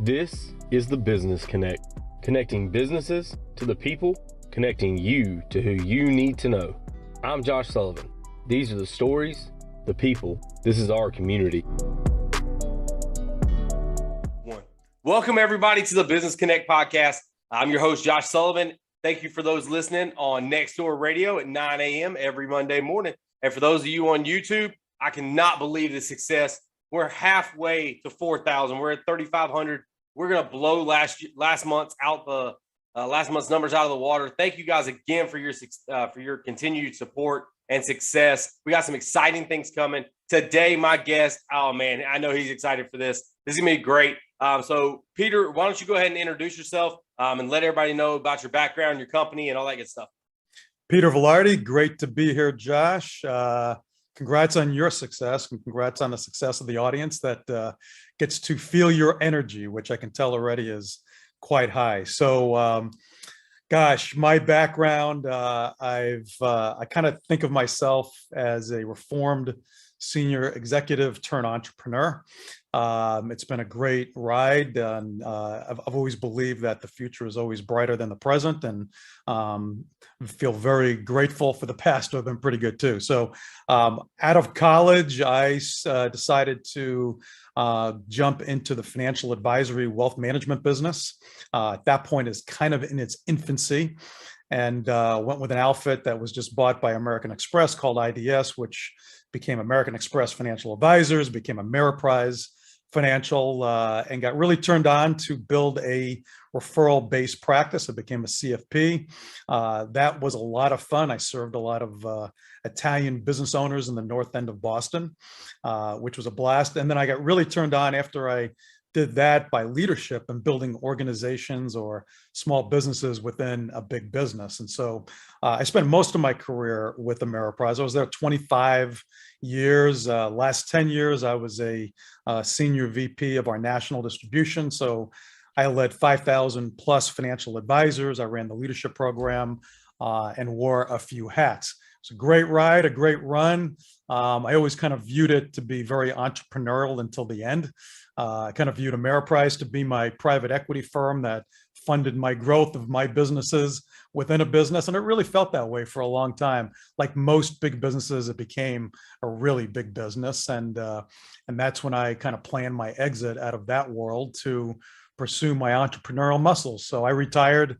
This is the Business Connect, connecting businesses to the people, connecting you to who you need to know. I'm Josh Sullivan. These are the stories, the people. This is our community. Welcome everybody to the Business Connect podcast. I'm your host, Josh Sullivan. Thank you for those listening on Next Door Radio at 9 a.m. every Monday morning. And for those of you on YouTube, I cannot believe the success. We're halfway to 4,000. We're at 3,500. We're going to blow last month's numbers out of the water. Thank you guys again for your continued support and success. We got some exciting things coming today. My guest, oh man, I know he's excited for this. This is going to be great. So Peter, why don't you go ahead and introduce yourself and let everybody know about your background, your company, and all that good stuff. Peter Velarde, great to be here, Josh. Congrats on your success and congrats on the success of the audience that gets to feel your energy, which I can tell already is quite high. So, gosh, my background, I kind of think of myself as a reformed senior executive turned entrepreneur. It's been a great ride, and I've always believed that the future is always brighter than the present, and feel very grateful for the past to have been pretty good too. So out of college, I decided to jump into the financial advisory wealth management business. At that point, is kind of in its infancy, and went with an outfit that was just bought by American Express called IDS, which became American Express Financial Advisors, became Ameriprise Financial, and got really turned on to build a referral-based practice. I became a CFP. That was a lot of fun. I served a lot of Italian business owners in the north end of Boston, which was a blast. And then I got really turned on after I did that by leadership and building organizations or small businesses within a big business. And so I spent most of my career with Ameriprise. I was there 25 years. Last 10 years, I was a senior VP of our national distribution. So I led 5,000 plus financial advisors. I ran the leadership program and wore a few hats. It's a great ride, a great run. I always kind of viewed it to be very entrepreneurial until the end. I kind of viewed Ameriprise to be my private equity firm that funded my growth of my businesses within a business. And it really felt that way for a long time. Like most big businesses, it became a really big business. And that's when I kind of planned my exit out of that world to pursue my entrepreneurial muscles. So I retired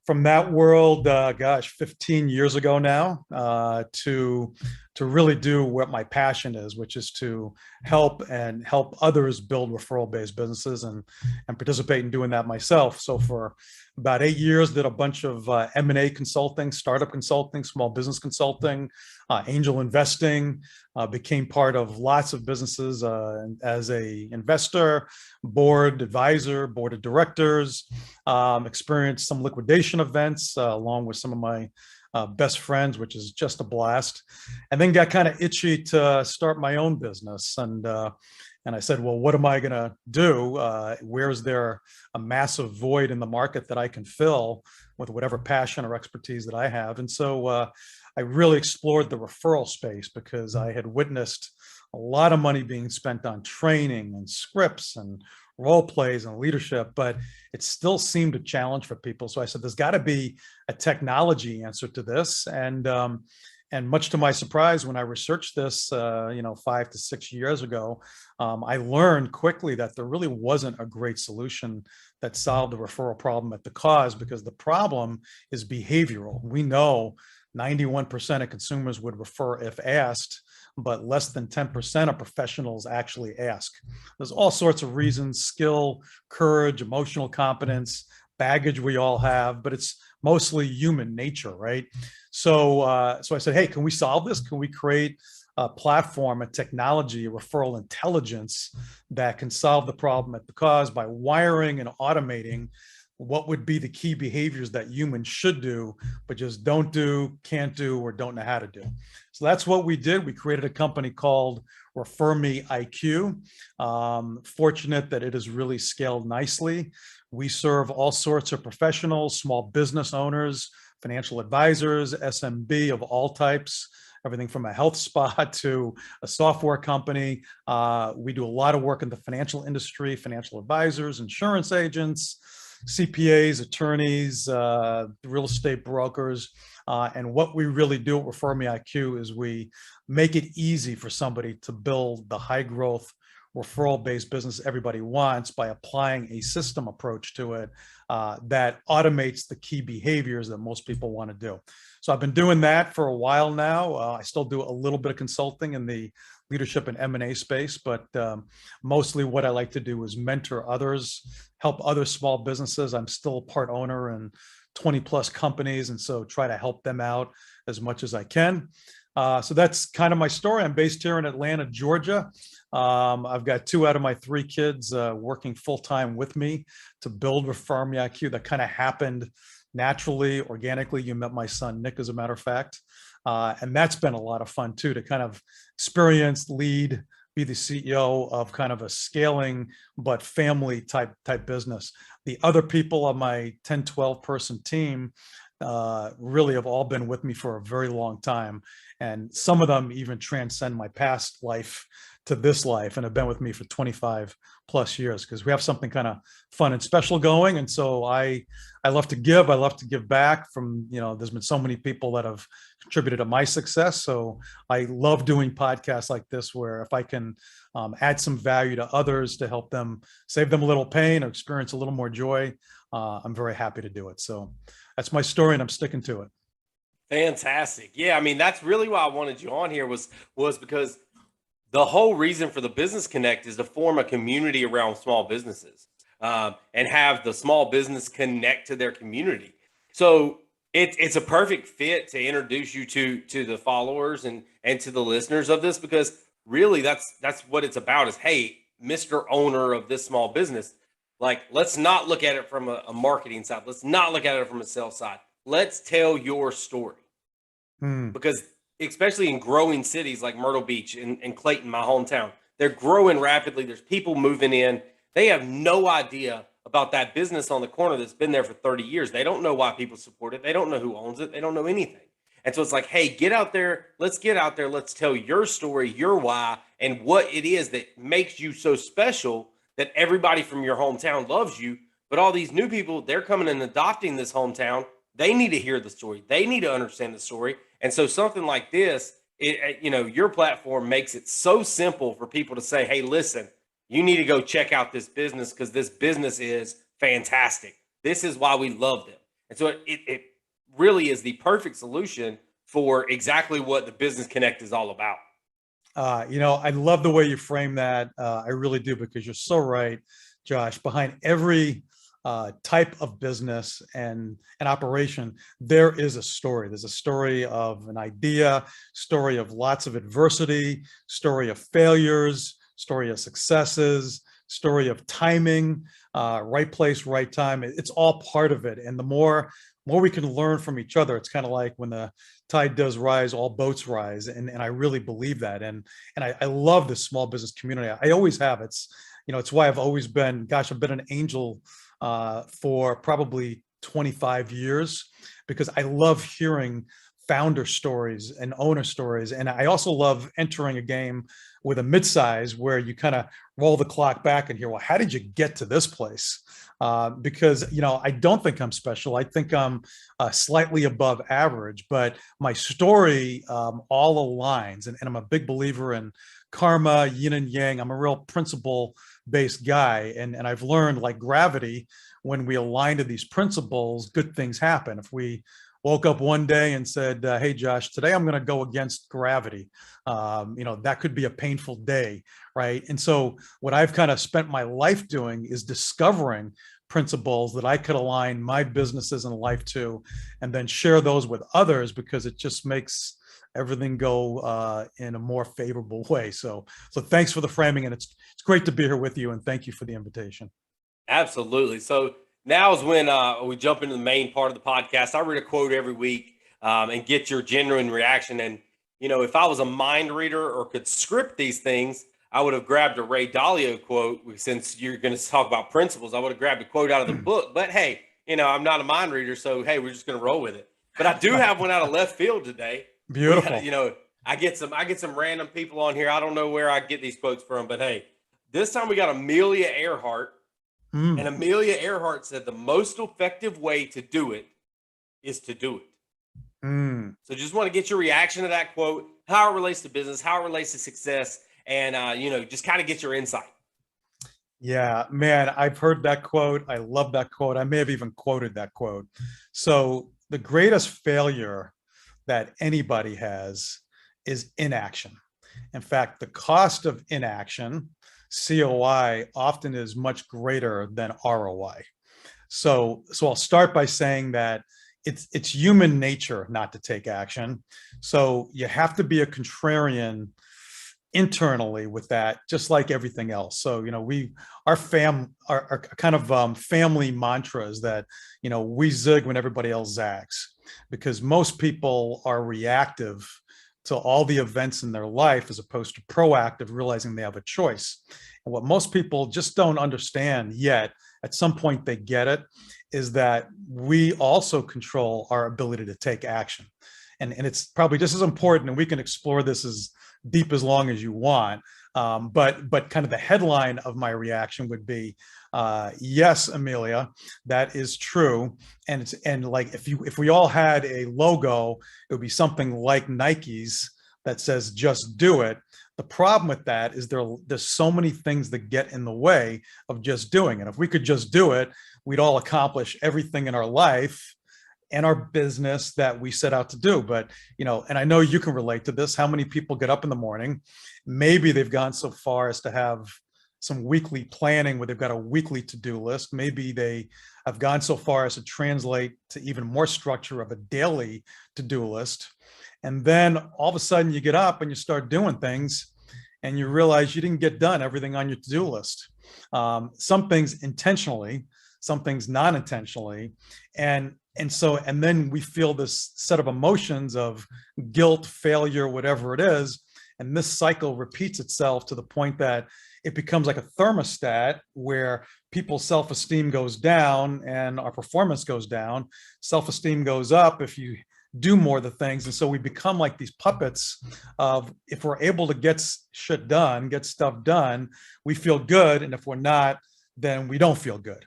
from that world, 15 years ago now, to really do what my passion is, which is to help others build referral-based businesses and participate in doing that myself. So for about 8 years, did a bunch of M&A consulting, startup consulting, small business consulting, angel investing, became part of lots of businesses as a investor, board advisor, board of directors, experienced some liquidation events along with some of my best friends, which is just a blast, and then got kind of itchy to start my own business. And I said, well, what am I going to do? Where is there a massive void in the market that I can fill with whatever passion or expertise that I have? And so I really explored the referral space because I had witnessed a lot of money being spent on training and scripts and role plays and leadership, but it still seemed a challenge for people. So I said, there's got to be a technology answer to this. And much to my surprise, when I researched this, 5 to 6 years ago, I learned quickly that there really wasn't a great solution that solved the referral problem at the cause, because the problem is behavioral. We know 91% of consumers would refer if asked, but less than 10% of professionals actually ask. There's all sorts of reasons: skill, courage, emotional competence, baggage we all have, but it's mostly human nature, right? So I said, hey, can we solve this? Can we create a platform, a technology, a referral intelligence that can solve the problem at the cause by wiring and automating what would be the key behaviors that humans should do, but just don't do, can't do, or don't know how to do. So that's what we did. We created a company called Refer Me IQ. Fortunate that it has really scaled nicely. We serve all sorts of professionals, small business owners, financial advisors, SMB of all types, everything from a health spa to a software company. We do a lot of work in the financial industry, financial advisors, insurance agents, CPAs, attorneys, real estate brokers. And what we really do at Refer Me IQ is we make it easy for somebody to build the high growth referral-based business everybody wants by applying a system approach to it that automates the key behaviors that most people want to do. So I've been doing that for a while now. I still do a little bit of consulting in the leadership and M&A space, but mostly what I like to do is mentor others, help other small businesses. I'm still a part owner in 20 plus companies, and so try to help them out as much as I can. So that's kind of my story. I'm based here in Atlanta, Georgia. I've got 2 out of my 3 kids working full-time with me to build Refer Me IQ. That kind of happened naturally, organically. You met my son, Nick, as a matter of fact. And that's been a lot of fun too, to kind of experience, lead, be the CEO of kind of a scaling but family type business. The other people on my 10, 12 person team really have all been with me for a very long time. And some of them even transcend my past life to this life and have been with me for 25 plus years, because we have something kind of fun and special going. And so I love to give. I love to give back from, there's been so many people that have contributed to my success. So I love doing podcasts like this, where if I can add some value to others to help them, save them a little pain or experience a little more joy, I'm very happy to do it. So that's my story, and I'm sticking to it. Fantastic. Yeah, I mean, that's really why I wanted you on here was because the whole reason for the Business Connect is to form a community around small businesses and have the small business connect to their community. So it's a perfect fit to introduce you to the followers and to the listeners of this, because really that's what it's about is, hey, Mr. Owner of this small business, like, let's not look at it from a marketing side. Let's not look at it from a sales side. Let's tell your story. Because especially in growing cities like Myrtle Beach and Clayton, my hometown, they're growing rapidly. There's people moving in. They have no idea about that business on the corner that's been there for 30 years. They don't know why people support it. They don't know who owns it. They don't know anything. And so it's like, hey, get out there. Let's get out there. Let's tell your story, your why, and what it is that makes you so special that everybody from your hometown loves you. But all these new people, they're coming and adopting this hometown. They need to hear the story. They need to understand the story. And so something like this, your platform makes it so simple for people to say, hey, listen, you need to go check out this business because this business is fantastic. This is why we love them. And so it really is the perfect solution for exactly what the Business Connect is all about. I love the way you frame that. I really do, because you're so right, Josh. Behind every type of business and an operation, there is a story. There's a story of an idea, story of lots of adversity, story of failures, story of successes, story of timing, right place, right time. It's all part of it. And the more we can learn from each other, it's kind of like when the tide does rise, all boats rise. And I really believe that. And I love this small business community. I always have. It's why I've always been, I've been an angel for probably 25 years, because I love hearing founder stories and owner stories. And I also love entering a game with a midsize where you kind of roll the clock back and hear, well, how did you get to this place? Because, I don't think I'm special. I think I'm slightly above average, but my story all aligns. And I'm a big believer in karma, yin and yang. I'm a real principle-based guy. And I've learned, like gravity, when we align to these principles, good things happen. If we woke up one day and said, hey, Josh, today I'm going to go against gravity, that could be a painful day, right? And so what I've kind of spent my life doing is discovering principles that I could align my businesses and life to, and then share those with others, because it just makes everything go in a more favorable way. So thanks for the framing, and it's great to be here with you, and thank you for the invitation. Absolutely. So now is when we jump into the main part of the podcast. I read a quote every week and get your genuine reaction. And, if I was a mind reader or could script these things, I would have grabbed a Ray Dalio quote. Since you're going to talk about principles, I would have grabbed a quote out of the book. But hey, I'm not a mind reader, so hey, we're just going to roll with it. But I do have one out of left field today. Beautiful. I get some random people on here. I don't know where I get these quotes from, but hey, this time we got Amelia Earhart. And Amelia Earhart said the most effective way to do it is to do it. So just want to get your reaction to that quote, how it relates to business, how it relates to success, and just kind of get your insight. Yeah, man, I've heard that quote. I love that quote. I may have even quoted that quote. So the greatest failure that anybody has is inaction. In fact, the cost of inaction, COI, often is much greater than ROI. So I'll start by saying that it's human nature not to take action. So you have to be a contrarian internally with that, just like everything else. So, our kind of family mantra is that, we zig when everybody else zags, because most people are reactive to all the events in their life as opposed to proactive, realizing they have a choice. And what most people just don't understand yet, at some point they get it, is that we also control our ability to take action. And it's probably just as important, and we can explore this as deep as long as you want. But kind of the headline of my reaction would be, yes, Amelia, that is true. And like if we all had a logo, it would be something like Nike's that says "Just do it." The problem with that is there's so many things that get in the way of just doing it. If we could just do it, we'd all accomplish everything in our life and our business that we set out to do. But, and I know you can relate to this. How many people get up in the morning? Maybe they've gone so far as to have some weekly planning where they've got a weekly to-do list. Maybe they have gone so far as to translate to even more structure of a daily to-do list. And then all of a sudden you get up and you start doing things and you realize you didn't get done everything on your to-do list. Some things intentionally, some things non-intentionally. And then we feel this set of emotions of guilt, failure, whatever it is. And this cycle repeats itself to the point that it becomes like a thermostat where people's self-esteem goes down and our performance goes down. Self-esteem goes up if you do more of the things. And so we become like these puppets of, if we're able to get shit done, get stuff done, we feel good. And if we're not, then we don't feel good.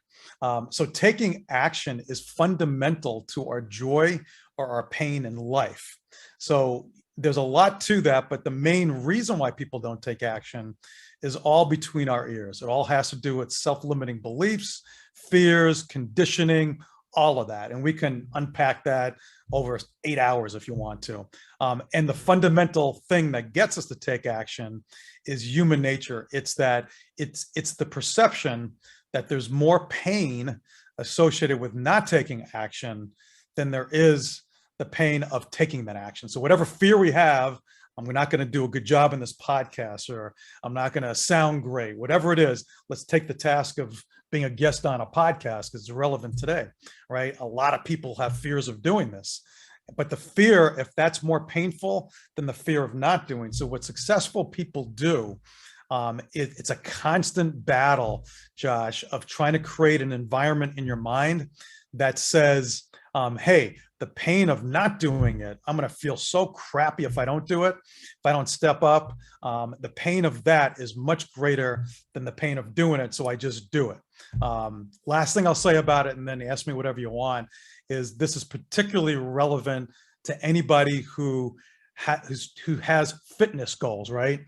So taking action is fundamental to our joy or our pain in life. So there's a lot to that, but the main reason why people don't take action is all between our ears. It all has to do with self-limiting beliefs, fears, conditioning, all of that. And we can unpack that over 8 hours if you want to. And the fundamental thing that gets us to take action is human nature. It's that it's the perception that there's more pain associated with not taking action than there is the pain of taking that action. So whatever fear we have, I'm not going to do a good job in this podcast, or I'm not going to sound great, whatever it is, let's take the task of being a guest on a podcast, because it's relevant today, right? A lot of people have fears of doing this, but the fear, if that's more painful than the fear of not doing. So what successful people do, it's a constant battle, Josh, of trying to create an environment in your mind that says, hey, the pain of not doing it, I'm going to feel so crappy if I don't do it, if I don't step up. The pain of that is much greater than the pain of doing it, so I just do it. Last thing I'll say about it, and then ask me whatever you want, is this is particularly relevant to anybody who has fitness goals, right?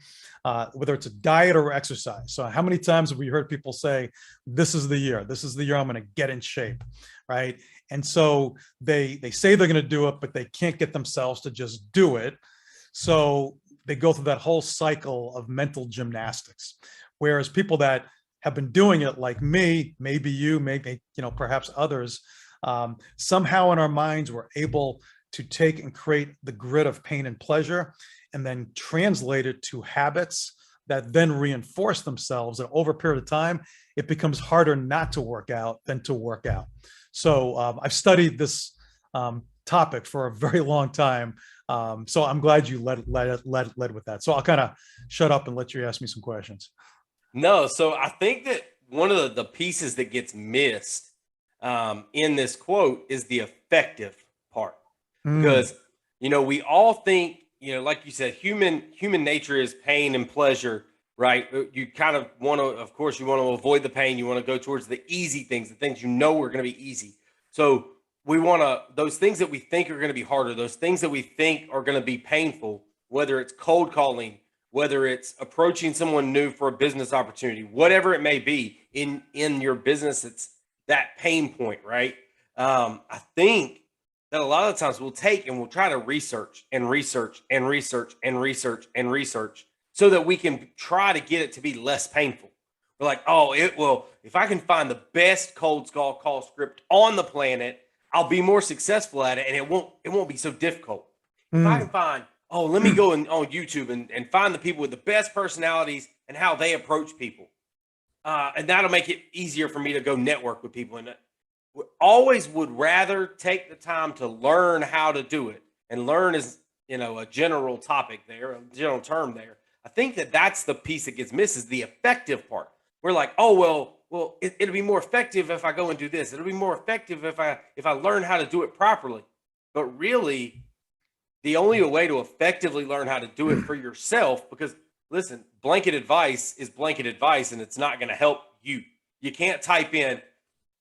Whether it's a diet or exercise. So how many times have we heard people say, this is the year I'm going to get in shape, right? And so they say they're going to do it, but they can't get themselves to just do it. So they go through that whole cycle of mental gymnastics. Whereas people that have been doing it, like me, maybe you, maybe, perhaps others, somehow in our minds, we're able to take and create the grid of pain and pleasure, and then translate it to habits that then reinforce themselves. And over a period of time, it becomes harder not to work out than to work out. So I've studied this topic for a very long time. So I'm glad you led with that. So I'll kind of shut up and let you ask me some questions. No, so I think that one of the pieces that gets missed in this quote is the effective part. Because, we all think like you said, human nature is pain and pleasure, right? You kind of want to, of course, you want to avoid the pain. You want to go towards the easy things, the things you know are going to be easy. So we want to, those things that we think are going to be harder, those things that we think are going to be painful, whether it's cold calling, whether it's approaching someone new for a business opportunity, whatever it may be in your business, it's that pain point, right? I think that a lot of the times we'll take and we'll try to research and research and research and research and research so that we can try to get it to be less painful. We're like, oh, it will. If I can find the best cold call script on the planet, I'll be more successful at it, and it won't be so difficult. If I can find, oh, let me go on YouTube and find the people with the best personalities and how they approach people, and that'll make it easier for me to go network with people. And always would rather take the time to learn how to do it, and learn is a general topic there, a general term there. I think that that's the piece that gets missed, is the effective part. We're like, oh, well, it'll be more effective if I go and do this. It'll be more effective if I learn how to do it properly. But really, the only way to effectively learn how to do it for yourself, because listen, blanket advice is blanket advice, and it's not going to help you. You can't type in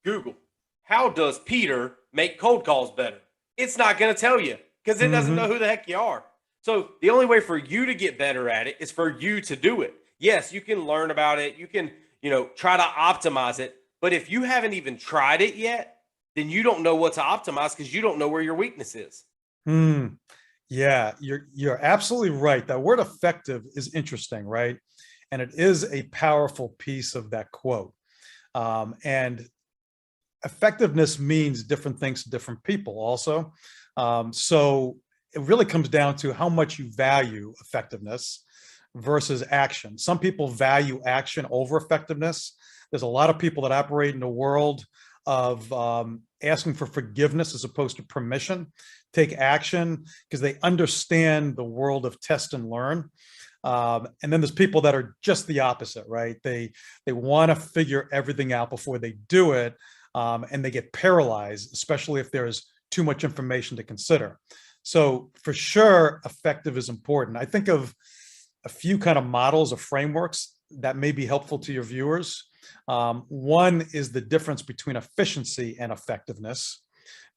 Google, how does Peter make cold calls better? It's not going to tell you, because it doesn't know who the heck you are. So the only way for you to get better at it is for you to do it. Yes, you can learn about it. You can, try to optimize it. But if you haven't even tried it yet, then you don't know what to optimize, because you don't know where your weakness is. Yeah, you're absolutely right. That word effective is interesting, right? And it is a powerful piece of that quote. And effectiveness means different things to different people also. So it really comes down to how much you value effectiveness versus action. Some people value action over effectiveness. There's a lot of people that operate in the world of asking for forgiveness as opposed to permission. Take action because they understand the world of test and learn. And then there's people that are just the opposite, right? They want to figure everything out before they do it, and they get paralyzed, especially if there's too much information to consider. So for sure, effective is important. I think of a few kind of models or frameworks that may be helpful to your viewers. One is the difference between efficiency and effectiveness,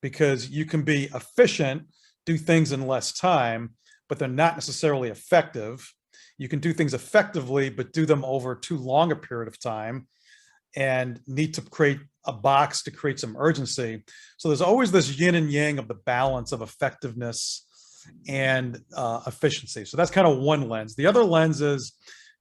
because you can be efficient, do things in less time, but they're not necessarily effective. You can do things effectively, but do them over too long a period of time and need to create a box to create some urgency. So there's always this yin and yang of the balance of effectiveness and efficiency. So that's kind of one lens. The other lens is,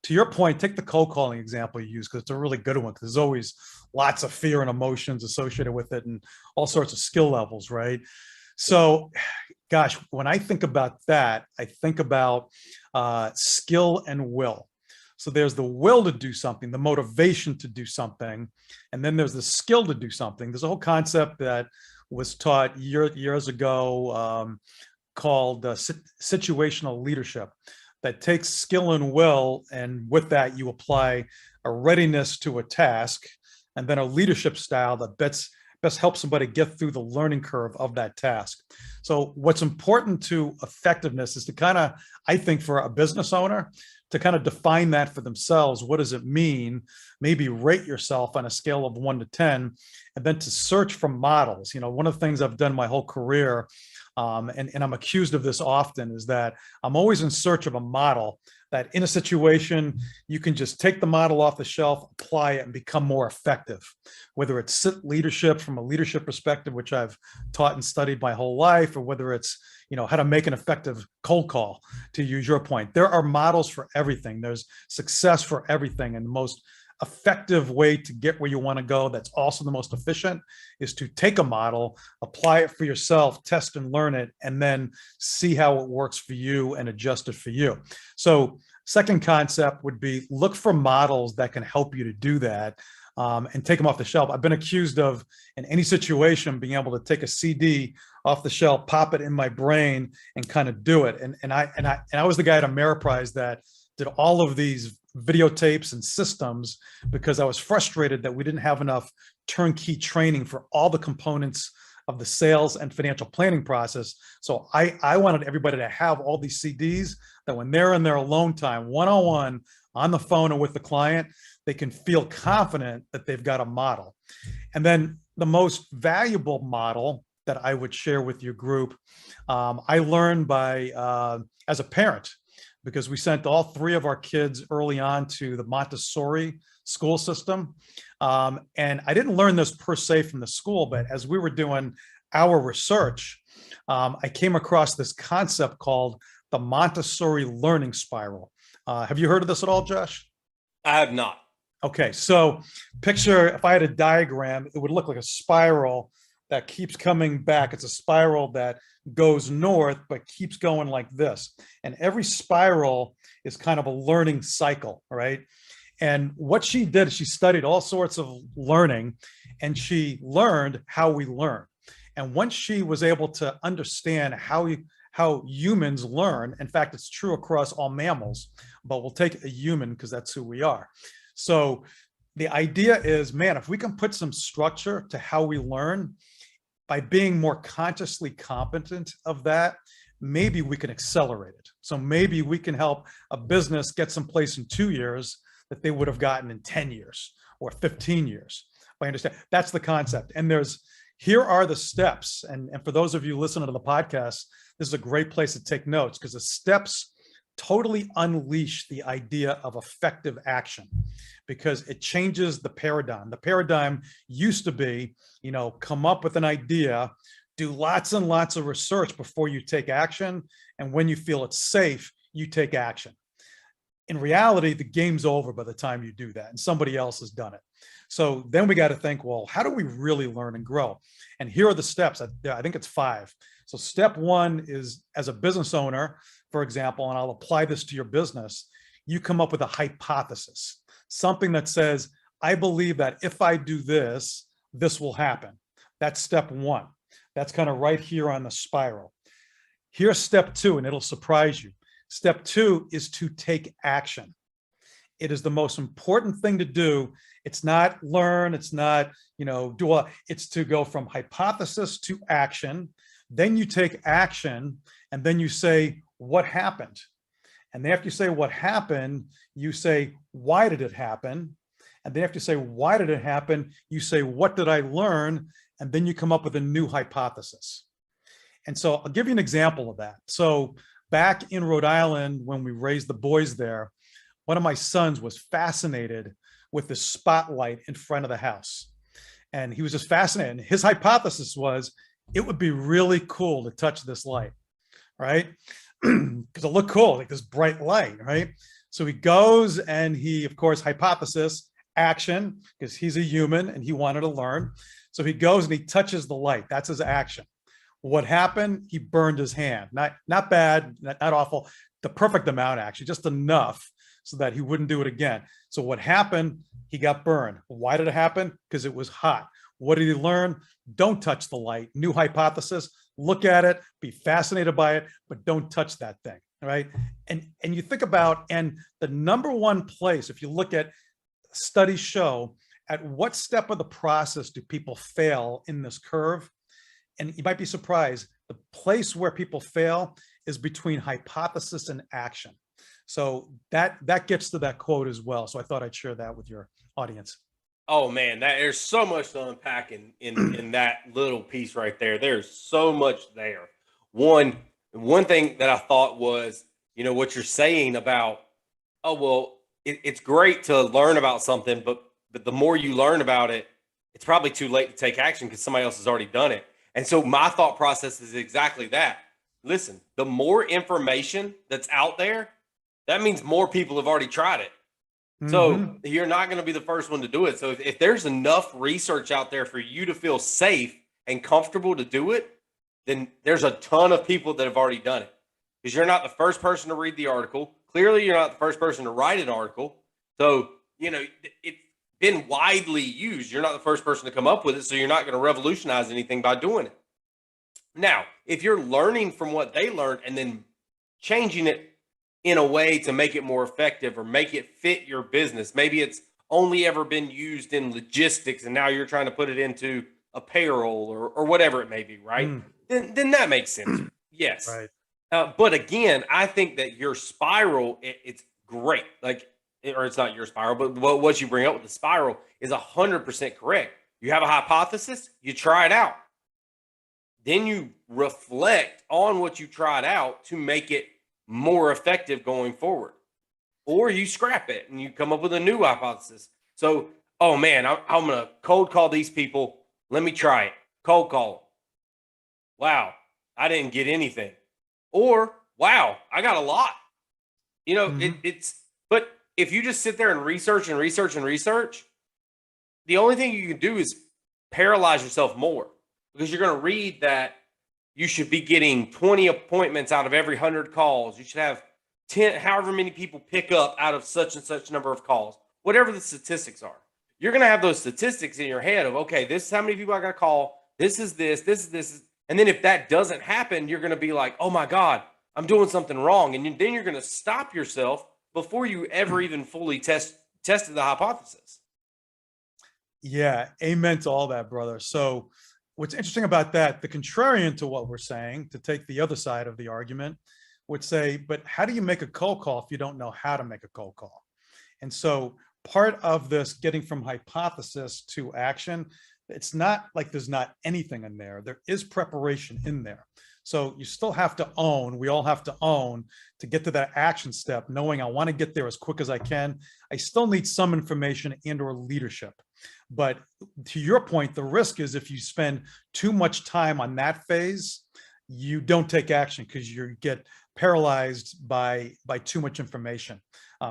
to your point, take the cold calling example you use, because it's a really good one, because there's always lots of fear and emotions associated with it and all sorts of skill levels, right? So, gosh, when I think about that, I think about skill and will. So there's the will to do something, the motivation to do something, and then there's the skill to do something. There's a whole concept that was taught years ago called situational leadership, that takes skill and will, and with that you apply a readiness to a task, and then a leadership style that best helps somebody get through the learning curve of that task. So what's important to effectiveness is to kind of, I think, for a business owner, to kind of define that for themselves. What does it mean? Maybe rate yourself on a scale of 1 to 10, and then to search for models. One of the things I've done my whole career, and I'm accused of this often, is that I'm always in search of a model that in a situation, you can just take the model off the shelf, apply it, and become more effective. Whether it's leadership from a leadership perspective, which I've taught and studied my whole life, or whether it's, how to make an effective cold call, to use your point. There are models for everything. There's success for everything. And the most effective way to get where you want to go, that's also the most efficient, is to take a model, apply it for yourself, test and learn it, and then see how it works for you and adjust it for you. So second concept would be, look for models that can help you to do that, and take them off the shelf. I've been accused of, in any situation, being able to take a CD off the shelf, pop it in my brain, and kind of do it. And I was the guy at Ameriprise that did all of these videotapes and systems, because I was frustrated that we didn't have enough turnkey training for all the components of the sales and financial planning process. So I wanted everybody to have all these CDs that when they're in their alone time, one-on-one, on the phone or with the client, they can feel confident that they've got a model. And then the most valuable model that I would share with your group, I learned as a parent, because we sent all three of our kids early on to the Montessori school system. And I didn't learn this per se from the school, but as we were doing our research, I came across this concept called the Montessori learning spiral. Have you heard of this at all, Josh? I have not. Okay, so picture if I had a diagram, it would look like a spiral that keeps coming back. It's a spiral that goes north, but keeps going like this. And every spiral is kind of a learning cycle, right? And what she did is she studied all sorts of learning, and she learned how we learn. And once she was able to understand how humans learn, in fact, it's true across all mammals, but we'll take a human because that's who we are. So the idea is, man, if we can put some structure to how we learn by being more consciously competent of that, maybe we can accelerate it. So maybe we can help a business get someplace in 2 years that they would have gotten in 10 years or 15 years. I understand that's the concept. And here are the steps. And for those of you listening to the podcast, this is a great place to take notes, because the steps totally unleash the idea of effective action, because it changes the paradigm. The paradigm used to be, come up with an idea, do lots and lots of research before you take action. And when you feel it's safe, you take action. In reality, the game's over by the time you do that, and somebody else has done it. So then we got to think, well, how do we really learn and grow? And here are the steps. I think it's 5. So step 1 is, as a business owner, for example, and I'll apply this to your business, you come up with a hypothesis, something that says, I believe that if I do this, this will happen. That's step 1. That's kind of right here on the spiral. Here's step 2, and it'll surprise you. Step 2 is to take action. It is the most important thing to do. It's not learn, it's not, it's to go from hypothesis to action. Then you take action, and then you say, what happened? And then after you say what happened, you say, why did it happen? And then after you say, why did it happen? You say, what did I learn? And then you come up with a new hypothesis. And so I'll give you an example of that. So back in Rhode Island, when we raised the boys there, one of my sons was fascinated with the spotlight in front of the house. And he was just fascinated. And his hypothesis was, it would be really cool to touch this light, right? Because it looked cool, like this bright light, right? So he goes and he, of course, hypothesis, action, because he's a human and he wanted to learn. So he goes and he touches the light. That's his action. What happened? He burned his hand. Not bad, not awful, the perfect amount, actually, just enough so that he wouldn't do it again. So what happened? He got burned. Why did it happen? Because it was hot. What did he learn? Don't touch the light. New hypothesis. Look at it, be fascinated by it, but don't touch that thing, right? And you think about, and the number one place, if you look at studies show, at what step of the process do people fail in this curve? And you might be surprised, the place where people fail is between hypothesis and action. So that gets to that quote as well. So I thought I'd share that with your audience. Oh man, there's so much to unpack in that little piece right there. There's so much there. One thing that I thought was, what you're saying about, oh, well, it's great to learn about something, but the more you learn about it, it's probably too late to take action because somebody else has already done it. And so my thought process is exactly that. Listen, the more information that's out there, that means more people have already tried it. So you're not going to be the first one to do it. So if there's enough research out there for you to feel safe and comfortable to do it, then there's a ton of people that have already done it. Because you're not the first person to read the article. Clearly, you're not the first person to write an article. So, it's been widely used. You're not the first person to come up with it. So you're not going to revolutionize anything by doing it. Now, if you're learning from what they learned and then changing it in a way to make it more effective or make it fit your business. Maybe it's only ever been used in logistics and now you're trying to put it into payroll or whatever it may be, right? Then that makes sense. Yes. Right. But again, I think that your spiral, it's great. Or it's not your spiral, but what you bring up with the spiral is 100% correct. You have a hypothesis, you try it out. Then you reflect on what you tried out to make it more effective going forward. Or you scrap it and you come up with a new hypothesis. So, oh man, I'm going to cold call these people. Let me try it. Cold call. Wow, I didn't get anything. Or, wow, I got a lot. But if you just sit there and research, the only thing you can do is paralyze yourself more, because you're going to read that you should be getting 20 appointments out of every 100 calls. You should have 10, however many people pick up out of such and such number of calls, whatever the statistics are. You're going to have those statistics in your head of, okay, this is how many people I got to call. This is this. And then if that doesn't happen, you're going to be like, oh my God, I'm doing something wrong. And then you're going to stop yourself before you ever even fully tested the hypothesis. Yeah, amen to all that, brother. So what's interesting about that, the contrarian to what we're saying, to take the other side of the argument, would say, but how do you make a cold call if you don't know how to make a cold call? And so part of this getting from hypothesis to action, it's not like there's not anything in there. There is preparation in there. So you still have to own, we all have to own to get to that action step, knowing I want to get there as quick as I can. I still need some information and or leadership. But to your point, the risk is if you spend too much time on that phase, you don't take action because you get paralyzed by too much information.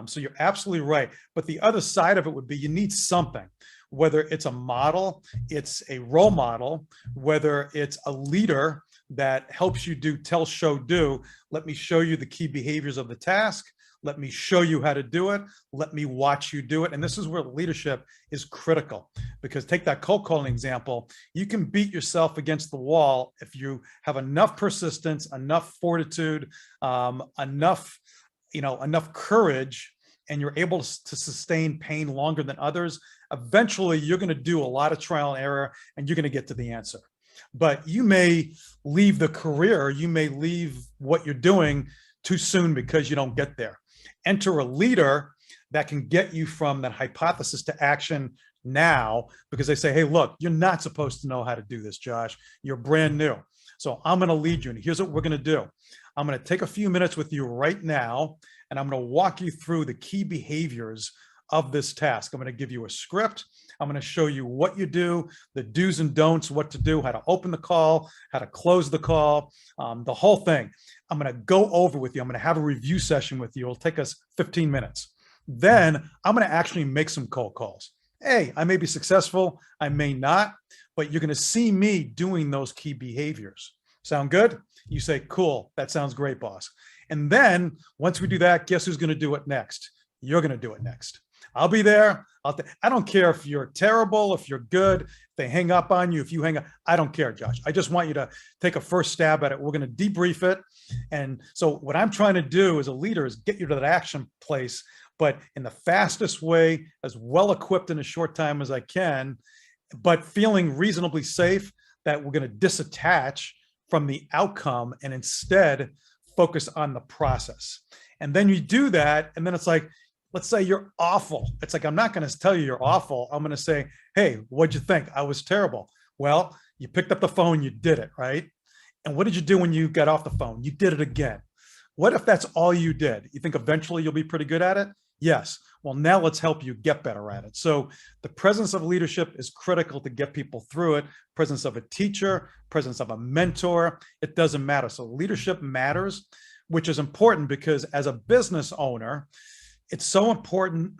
So you're absolutely right. But the other side of it would be you need something, whether it's a model, it's a role model, whether it's a leader that helps you do, tell, show, do. Let me show you the key behaviors of the task. Let me show you how to do it. Let me watch you do it. And this is where leadership is critical, because take that cold calling example. You can beat yourself against the wall if you have enough persistence, enough fortitude, enough courage, and you're able to sustain pain longer than others. Eventually, you're going to do a lot of trial and error, and you're going to get to the answer. But you may leave the career, you may leave what you're doing too soon because you don't get there. Enter a leader that can get you from that hypothesis to action now, because they say, hey, look, you're not supposed to know how to do this, Josh. You're brand new. So I'm going to lead you. And here's what we're going to do. I'm going to take a few minutes with you right now, and I'm going to walk you through the key behaviors of this task. I'm going to give you a script. I'm going to show you what you do, the do's and don'ts, what to do, how to open the call, how to close the call, the whole thing. I'm going to go over with you. I'm going to have a review session with you. It'll take us 15 minutes. Then I'm going to actually make some cold calls. Hey, I may be successful, I may not, but you're going to see me doing those key behaviors. Sound good? You say, cool, that sounds great, boss. And then once we do that, guess who's going to do it next? You're going to do it next. I'll be there. I don't care if you're terrible, if you're good, if they hang up on you, if you hang up, I don't care, Josh. I just want you to take a first stab at it. We're going to debrief it. And so what I'm trying to do as a leader is get you to that action place, but in the fastest way, as well equipped in a short time as I can, but feeling reasonably safe that we're going to disattach from the outcome and instead focus on the process. And then you do that, and then it's like, let's say you're awful. It's like, I'm not going to tell you you're awful. I'm going to say, hey, what'd you think? I was terrible. Well, you picked up the phone, you did it, right? And what did you do when you got off the phone? You did it again. What if that's all you did? You think eventually you'll be pretty good at it? Yes. Well, now let's help you get better at it. So the presence of leadership is critical to get people through it. Presence of a teacher, presence of a mentor, it doesn't matter. So leadership matters, which is important because as a business owner, it's so important,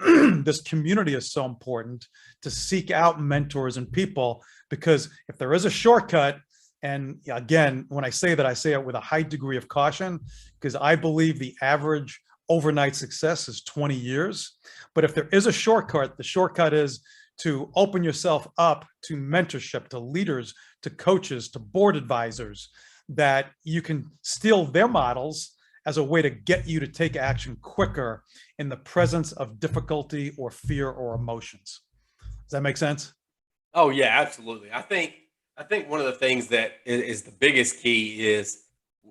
this community is so important to seek out mentors and people, because if there is a shortcut, and again, when I say that, I say it with a high degree of caution, because I believe the average overnight success is 20 years. But if there is a shortcut, the shortcut is to open yourself up to mentorship, to leaders, to coaches, to board advisors, that you can steal their models as a way to get you to take action quicker in the presence of difficulty or fear or emotions. Does that make sense? Oh yeah, absolutely. I think I think one of the things that is the biggest key is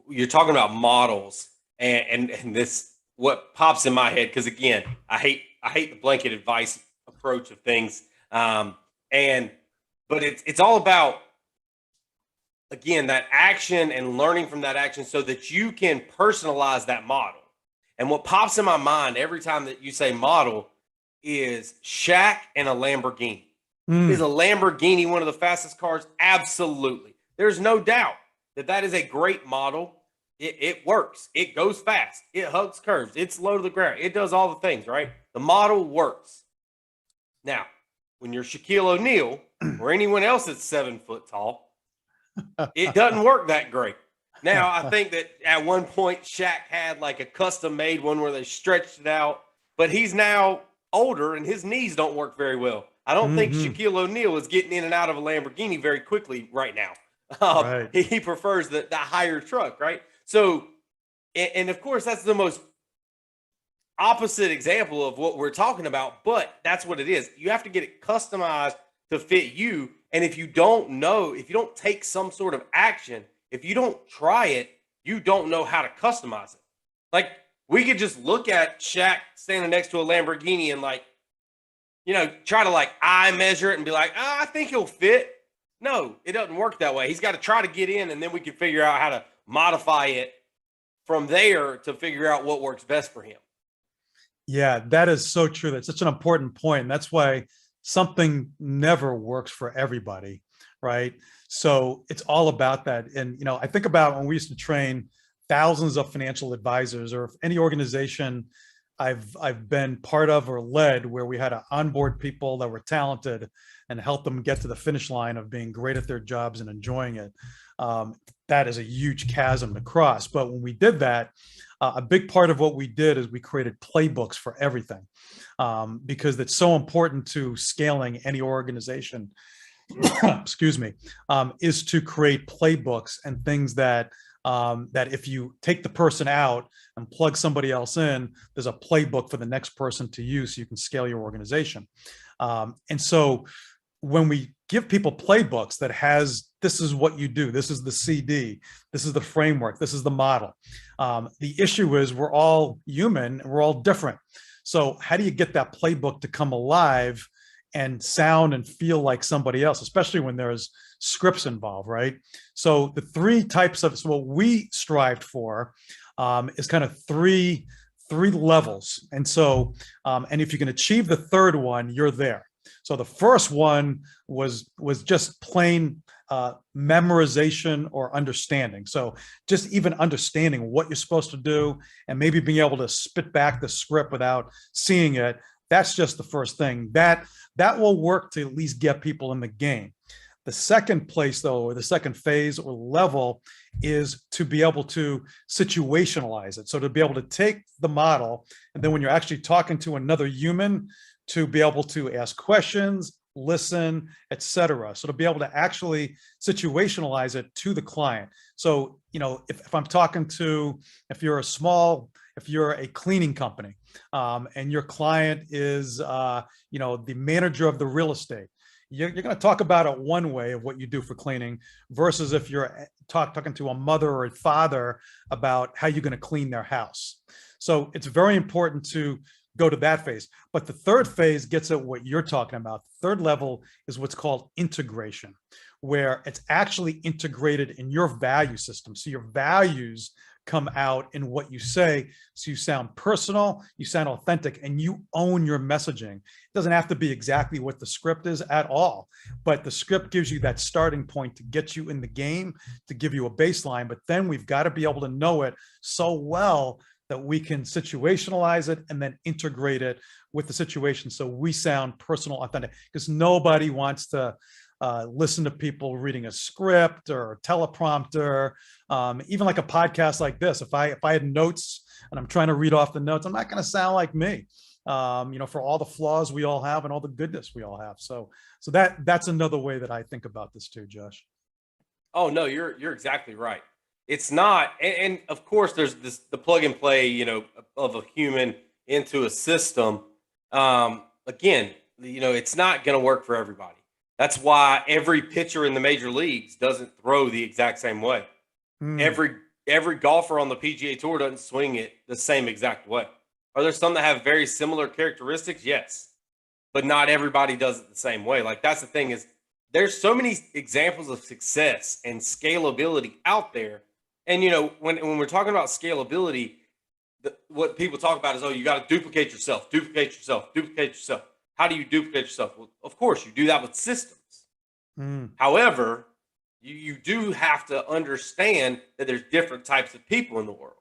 you're talking about models and this what pops in my head because again I hate the blanket advice approach of things and but it's all about again that action and learning from that action so that you can personalize that model. And what pops in my mind every time that you say model is Shaq and a Lamborghini. Is a Mm, Lamborghini one of the fastest cars? Absolutely. There's no doubt that that is a great model. It works. It goes fast. It hugs curves. It's low to the ground. It does all the things, right? The model works. Now, when you're Shaquille O'Neal or anyone else that's 7 foot tall, it doesn't work that great. Now, I think that at one point Shaq had like a custom made one where they stretched it out, but he's now older and his knees don't work very well. I don't think mhm, Shaquille O'Neal is getting in and out of a Lamborghini very quickly right now. right. He prefers the higher truck, right? So, and of course, that's the most opposite example of what we're talking about, but that's what it is. You have to get it customized to fit you. And if you don't know, if you don't take some sort of action, if you don't try it, you don't know how to customize it. Like we could just look at Shaq standing next to a Lamborghini and like, try to like eye measure it and be like, I think he'll fit. No, it doesn't work that way. He's got to try to get in and then we can figure out how to modify it from there to figure out what works best for him. Yeah, that is so true. That's such an important point. And that's why something never works for everybody, right? So it's all about that. And I think about when we used to train thousands of financial advisors or any organization I've been part of or led where we had to onboard people that were talented and help them get to the finish line of being great at their jobs and enjoying it. That is a huge chasm to cross. But when we did that, a big part of what we did is we created playbooks for everything because it's so important to scaling any organization. Excuse me, is to create playbooks and things that that if you take the person out and plug somebody else in, there's a playbook for the next person to use so you can scale your organization. And so when we give people playbooks that has this is what you do, this is the CD, this is the framework, this is the model. The issue is we're all human and we're all different. So how do you get that playbook to come alive and sound and feel like somebody else, especially when there's scripts involved, right? So the three types of so what we strived for is kind of three levels. And so and if you can achieve the third one, you're there. So the first one was just plain memorization or understanding. So just even understanding what you're supposed to do and maybe being able to spit back the script without seeing it. That's just the first thing. That will work to at least get people in the game. The second place, though, or the second phase or level is to be able to situationalize it. So to be able to take the model, and then when you're actually talking to another human, to be able to ask questions, listen, etc. So to be able to actually situationalize it to the client. So, if I'm talking to, if you're a cleaning company, and your client is, the manager of the real estate, you're going to talk about it one way of what you do for cleaning versus if you're talking to a mother or a father about how you're going to clean their house. So it's very important to go to that phase. But the third phase gets at what you're talking about. The third level is what's called integration, where it's actually integrated in your value system. So your values come out in what you say. So you sound personal, you sound authentic, and you own your messaging. It doesn't have to be exactly what the script is at all, but the script gives you that starting point to get you in the game, to give you a baseline. But then we've got to be able to know it so well that we can situationalize it and then integrate it with the situation so we sound personal, authentic, because nobody wants to listen to people reading a script or a teleprompter, even like a podcast like this. If I had notes and I'm trying to read off the notes, I'm not going to sound like me, for all the flaws we all have and all the goodness we all have. So that's another way that I think about this too, Josh. Oh no, you're exactly right. It's not, and of course, there's the plug and play, of a human into a system. Again, it's not going to work for everybody. That's why every pitcher in the major leagues doesn't throw the exact same way. Every golfer on the PGA Tour doesn't swing it the same exact way. Are there some that have very similar characteristics? Yes, but not everybody does it the same way. Like, that's the thing, is there's so many examples of success and scalability out there. And, you know, when we're talking about scalability, what people talk about is, oh, you got to duplicate yourself. How do you duplicate yourself? Well, of course, you do that with systems. However, you do have to understand that there's different types of people in the world.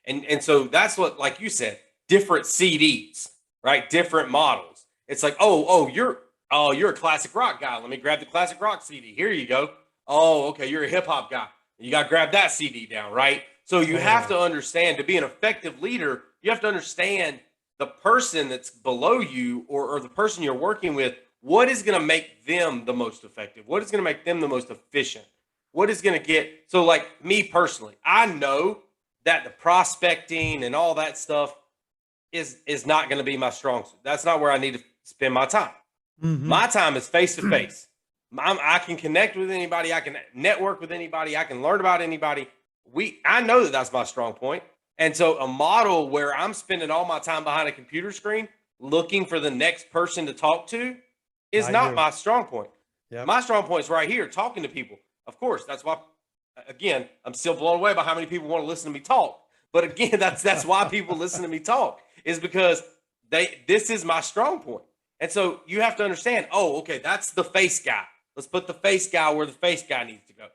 And so that's what, like you said, different CDs, right? Different models. It's like, you're a classic rock guy. Let me grab the classic rock CD. Here you go. Oh, okay, you're a hip hop guy. You got to grab that CD down, right? So you have to understand, to be an effective leader, you have to understand the person that's below you, or the person you're working with. What is going to make them the most effective? What is going to make them the most efficient? What is going to get, so like me personally, I know that the prospecting and all that stuff is not going to be my strong suit. That's not where I need to spend my time. My time is face to face. I can connect with anybody. I can network with anybody. I can learn about anybody. I know that that's my strong point. And so a model where I'm spending all my time behind a computer screen looking for the next person to talk to is not my strong point. Yep. My strong point is right here, talking to people. Of course, that's why, again, I'm still blown away by how many people want to listen to me talk. But again, that's why people listen to me talk, is because this is my strong point. And so you have to understand, okay, that's the face guy. Let's put the face guy where the face guy needs to go.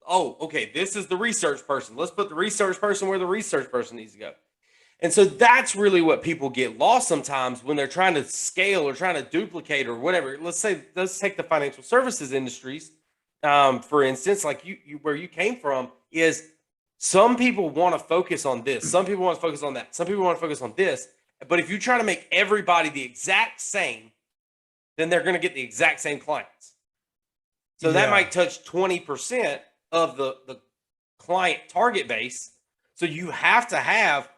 Oh, okay, this is the research person. Let's put the research person where the research person needs to go. And so that's really what people get lost sometimes when they're trying to scale or trying to duplicate or whatever. Let's take the financial services industries, for instance, like you where you came from, is some people want to focus on this. Some people want to focus on that. Some people want to focus on this. But if you try to make everybody the exact same, then they're going to get the exact same clients. So that might touch 20% of the client target base. So you have to have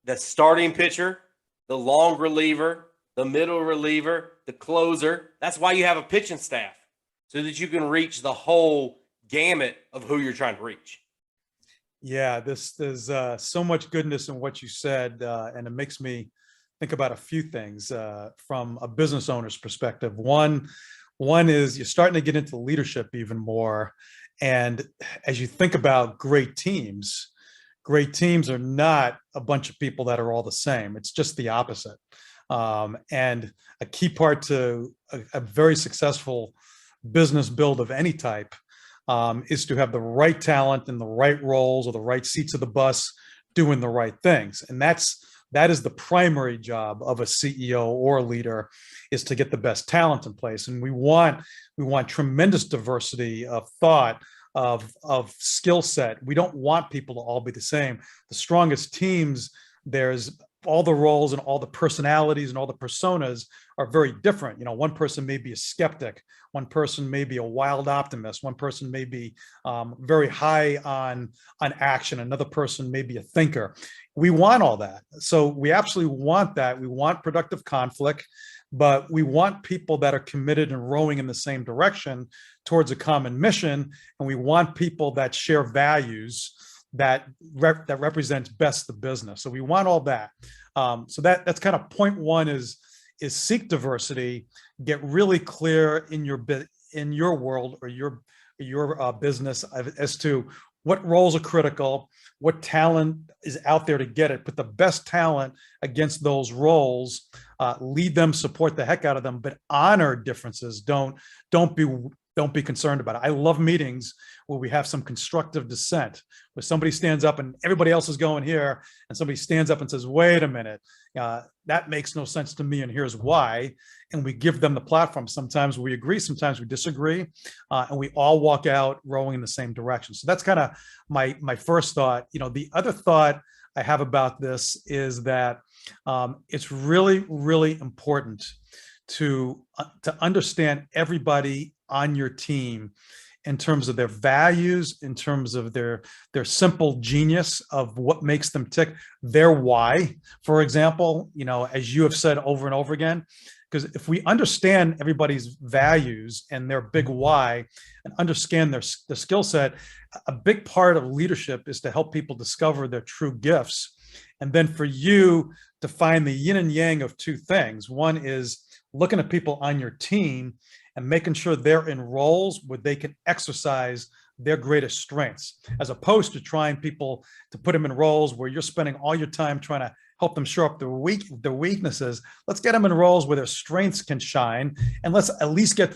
the starting pitcher, the long reliever, the middle reliever, the closer. That's why you have a pitching staff, so that you can reach the whole gamut of who you're trying to reach. Yeah, there's so much goodness in what you said, and it makes me think about a few things from a business owner's perspective. One is you're starting to get into leadership even more. And as you think about great teams are not a bunch of people that are all the same. It's just the opposite. And a key part to a very successful business build of any type is to have the right talent in the right roles or the right seats of the bus doing the right things. And that is the primary job of a CEO or a leader, is to get the best talent in place. And we want tremendous diversity of thought, of skill set. We don't want people to all be the same. The strongest teams, there's all the roles and all the personalities and all the personas are very different. You know, one person may be a skeptic, one person may be a wild optimist, one person may be very high on action, another person may be a thinker. We want all that. So we absolutely want that. We want productive conflict, but we want people that are committed and rowing in the same direction towards a common mission. And we want people that share values that represents best the business. So we want all that. So that's kind of point one, is seek diversity, get really clear in your world or your business as to what roles are critical, what talent is out there to get it, put the best talent against those roles, lead them, support the heck out of them, but honor differences. Don't be concerned about it. I love meetings where we have some constructive dissent, where somebody stands up and everybody else is going here, and somebody stands up and says, wait a minute, that makes no sense to me, and here's why. And we give them the platform. Sometimes we agree, sometimes we disagree, and we all walk out rowing in the same direction. So that's kind of my first thought. You know, the other thought I have about this is that it's really, really important to understand everybody on your team in terms of their values, in terms of their simple genius of what makes them tick, their why. For example, you know, as you have said over and over again, Because if we understand everybody's values and their big why and understand their skill set, a big part of leadership is to help people discover their true gifts. And then for you to find the yin and yang of two things. One is looking at people on your team and making sure they're in roles where they can exercise their greatest strengths, as opposed to trying people to put them in roles where you're spending all your time trying to help them show up their weaknesses. Let's get them in roles where their strengths can shine, and let's at least get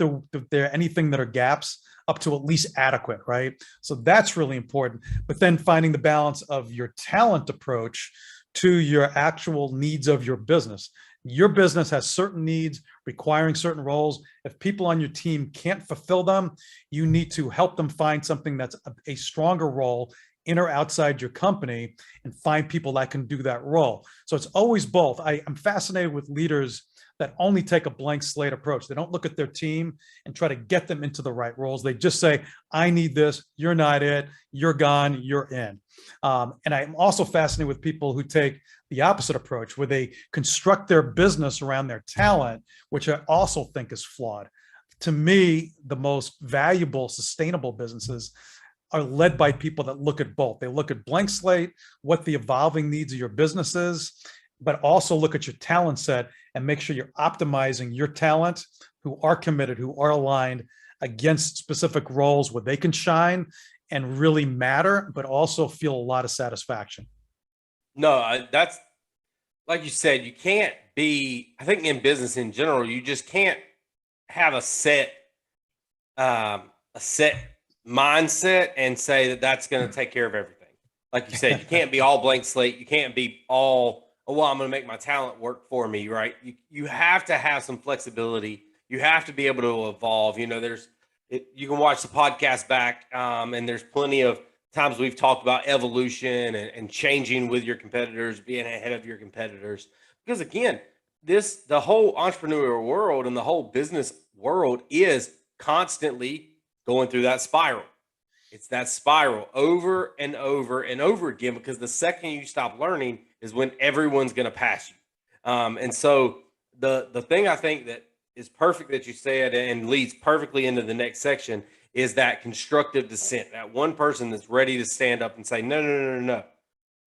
their anything that are gaps up to at least adequate, right? So that's really important. But then finding the balance of your talent approach to your actual needs of your business. Your business has certain needs requiring certain roles. If people on your team can't fulfill them, you need to help them find something that's a stronger role in or outside your company and find people that can do that role. So it's always both. I'm fascinated with leaders that only take a blank slate approach. They don't look at their team and try to get them into the right roles. They just say, I need this, you're not it, you're gone, you're in. And I'm also fascinated with people who take the opposite approach, where they construct their business around their talent, which I also think is flawed. To me, the most valuable, sustainable businesses are led by people that look at both. They look at blank slate, what the evolving needs of your business is, but also look at your talent set and make sure you're optimizing your talent, who are committed, who are aligned against specific roles where they can shine and really matter, but also feel a lot of satisfaction. No, that's like you said, you can't be, I think in business in general, you just can't have a set mindset and say that that's going to take care of everything. Like you said, you can't be all blank slate. You can't be all, oh, well, I'm going to make my talent work for me, right? You have to have some flexibility. You have to be able to evolve. You know, you can watch the podcast back, and there's plenty of times we've talked about evolution and changing with your competitors, being ahead of your competitors. Because again, the whole entrepreneurial world and the whole business world is constantly going through that spiral. It's that spiral over and over and over again, because the second you stop learning is when everyone's going to pass you. And so the thing I think that is perfect that you said and leads perfectly into the next section is that constructive dissent, that one person that's ready to stand up and say, no,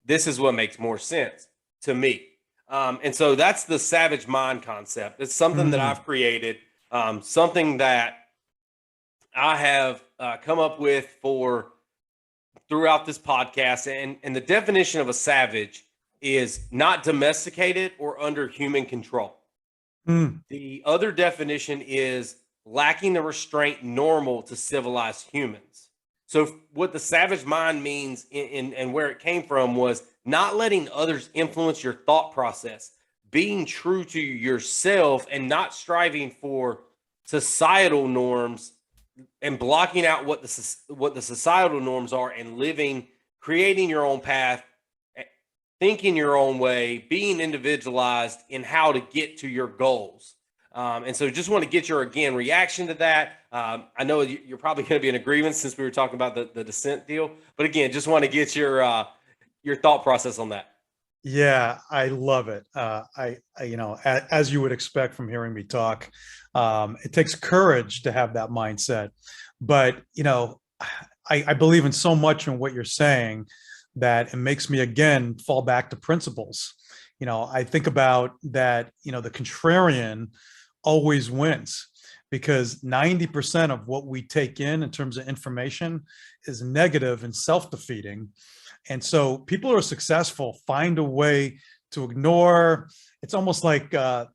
this is what makes more sense to me. And so that's the savage mind concept. It's something that I've created, something that I have come up with throughout this podcast. And the definition of a savage is not domesticated or under human control. The other definition is lacking the restraint normal to civilized humans. So what the savage mind means and where it came from was not letting others influence your thought process, being true to yourself and not striving for societal norms and blocking out what the societal norms are and creating your own path, thinking your own way, being individualized in how to get to your goals. And so just want to get your, again, reaction to that. I know you're probably going to be in agreement since we were talking about the dissent deal, but again, just want to get your thought process on that. Yeah, I love it. As you would expect from hearing me talk, it takes courage to have that mindset. But, I believe in so much in what you're saying that it makes me, again, fall back to principles. I think about that, the contrarian always wins, because 90% of what we take in terms of information is negative and self-defeating. And so people who are successful find a way to ignore. It's almost like, I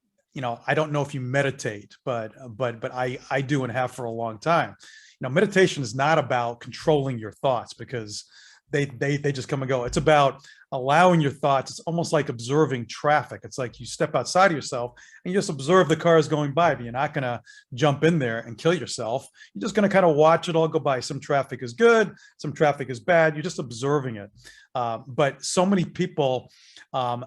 don't know if you meditate, but I do and have for a long time. Meditation is not about controlling your thoughts, because they just come and go. It's about allowing your thoughts. It's almost like observing traffic. It's like you step outside of yourself and you just observe the cars going by, but you're not going to jump in there and kill yourself. You're just going to kind of watch it all go by. Some traffic is good, some traffic is bad. You're just observing it. But so many people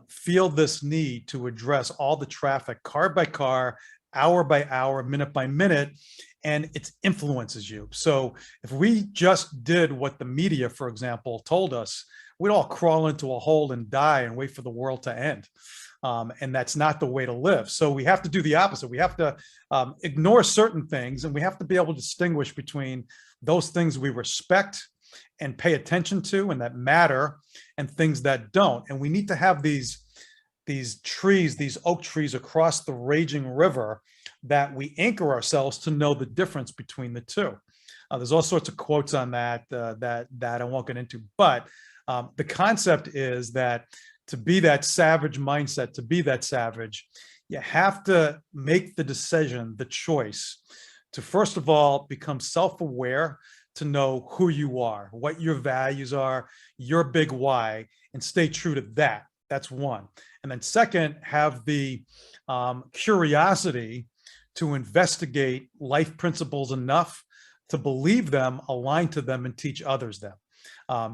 feel this need to address all the traffic, car by car, hour by hour, minute by minute, and it influences you. So if we just did what the media, for example, told us, we'd all crawl into a hole and die and wait for the world to end. And that's not the way to live. So we have to do the opposite. We have to ignore certain things, and we have to be able to distinguish between those things we respect and pay attention to and that matter, and things that don't. And we need to have these trees, these oak trees across the raging river, that we anchor ourselves to know the difference between the two. There's all sorts of quotes on that that I won't get into, but the concept is that to be that savage mindset, to be that savage, you have to make the decision, the choice to, first of all, become self-aware, to know who you are, what your values are, your big why, and stay true to that. That's one. And then second, have the curiosity to investigate life principles enough to believe them, align to them, and teach others them.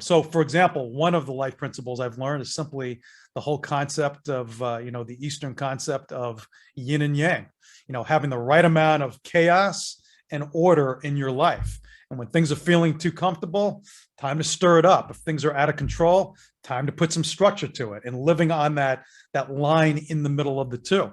So for example, one of the life principles I've learned is simply the whole concept of, the Eastern concept of yin and yang, having the right amount of chaos and order in your life. And when things are feeling too comfortable, time to stir it up. If things are out of control, time to put some structure to it, and living on that line in the middle of the two.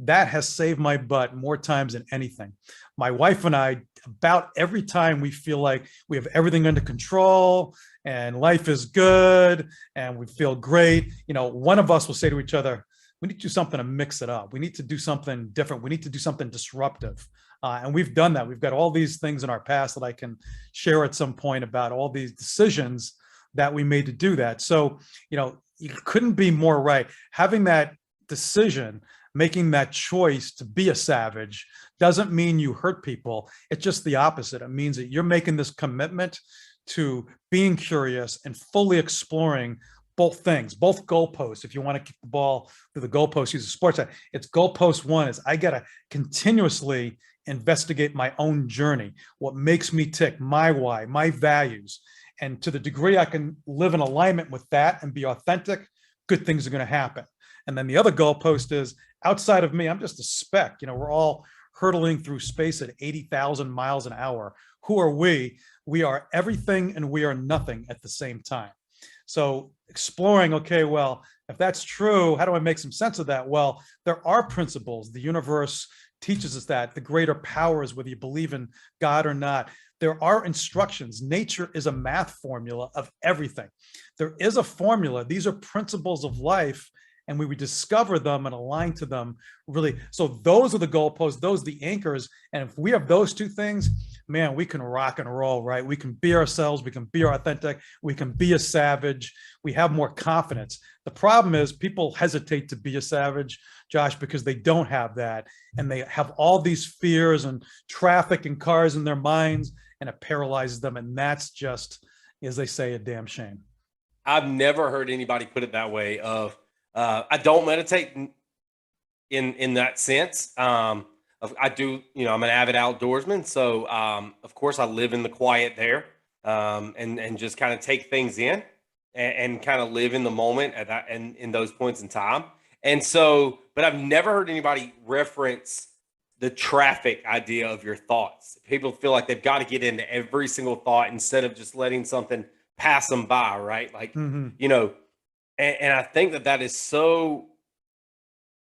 That has saved my butt more times than anything. My wife and I, about every time we feel like we have everything under control and life is good and we feel great, one of us will say to each other, we need to do something to mix it up. We need to do something different. We need to do something disruptive. And we've done that. We've got all these things in our past that I can share at some point about all these decisions that we made to do that. So, you couldn't be more right. Having that decision, making that choice to be a savage, doesn't mean you hurt people. It's just the opposite. It means that you're making this commitment to being curious and fully exploring both things, both goalposts. If you want to kick the ball through the goalpost, use a sports side. It's goalpost one is I got to continuously investigate my own journey, what makes me tick, my why, my values. And to the degree I can live in alignment with that and be authentic, good things are going to happen. And then the other goalpost is outside of me, I'm just a speck. We're all hurtling through space at 80,000 miles an hour. Who are we? We are everything and we are nothing at the same time. So exploring, okay, well, if that's true, how do I make some sense of that? Well, there are principles. The universe teaches us that. The greater powers, whether you believe in God or not, there are instructions. Nature is a math formula of everything. There is a formula. These are principles of life, and we would discover them and align to them, really. So those are the goalposts, those are the anchors. And if we have those two things, man, we can rock and roll, right? We can be ourselves, we can be authentic, we can be a savage, we have more confidence. The problem is people hesitate to be a savage, Josh, because they don't have that. And they have all these fears and traffic and cars in their minds, and it paralyzes them. And that's just, as they say, a damn shame. I've never heard anybody put it that way of, I don't meditate in that sense. I do, I'm an avid outdoorsman. So, of course I live in the quiet there, and just kind of take things in and kind of live in the moment at that, and in those points in time. And so, but I've never heard anybody reference the traffic idea of your thoughts. People feel like they've got to get into every single thought instead of just letting something pass them by. Right. Like, and I think that is so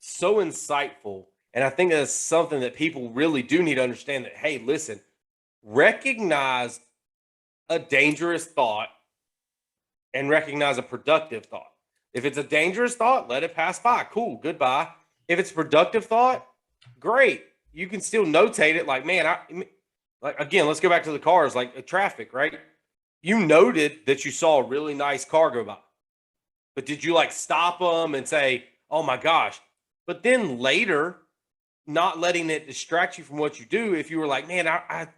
insightful. And I think that's something that people really do need to understand, that, hey, listen, recognize a dangerous thought and recognize a productive thought. If it's a dangerous thought, let it pass by. Cool. Goodbye. If it's a productive thought, great. You can still notate it. Like, man, again, let's go back to the cars, like traffic, right? You noted that you saw a really nice car go by. But did you stop them and say, oh my gosh? But then later, not letting it distract you from what you do. If you were like, man,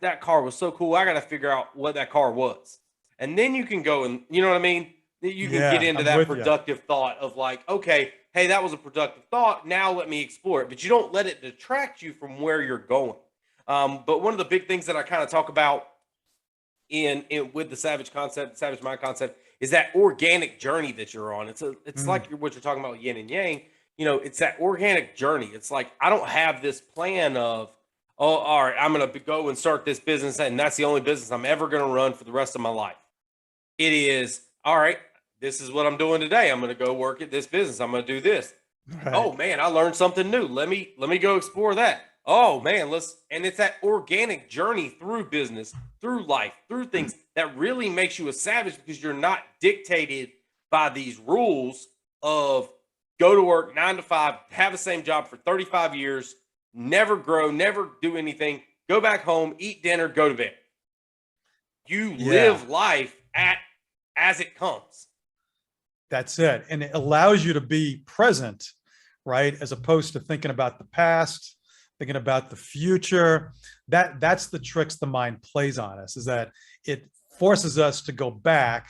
that car was so cool, I got to figure out what that car was. And then you can go and, you know what I mean? You can get into that productive thought of like, okay, hey, that was a productive thought. Now let me explore it. But you don't let it detract you from where you're going. But one of the big things that I kind of talk about in with the savage concept, savage mind concept, is that organic journey that you're on. It's like what you're talking about, yin and yang. It's that organic journey. It's like, I don't have this plan of, oh, all right, I'm going to go and start this business, and that's the only business I'm ever going to run for the rest of my life. It is, all right, this is what I'm doing today. I'm going to go work at this business. I'm going to do this. Right. Oh man, I learned something new. Let me go explore that. Oh man, and it's that organic journey through business, through life, through things that really makes you a savage because you're not dictated by these rules of go to work 9 to 5, have the same job for 35 years, never grow, never do anything, go back home, eat dinner, go to bed. You Yeah, live life at as it comes. that's it. And it allows you to be present, right? As opposed to thinking about the past, thinking about the future. That's the tricks the mind plays on us, is that it forces us to go back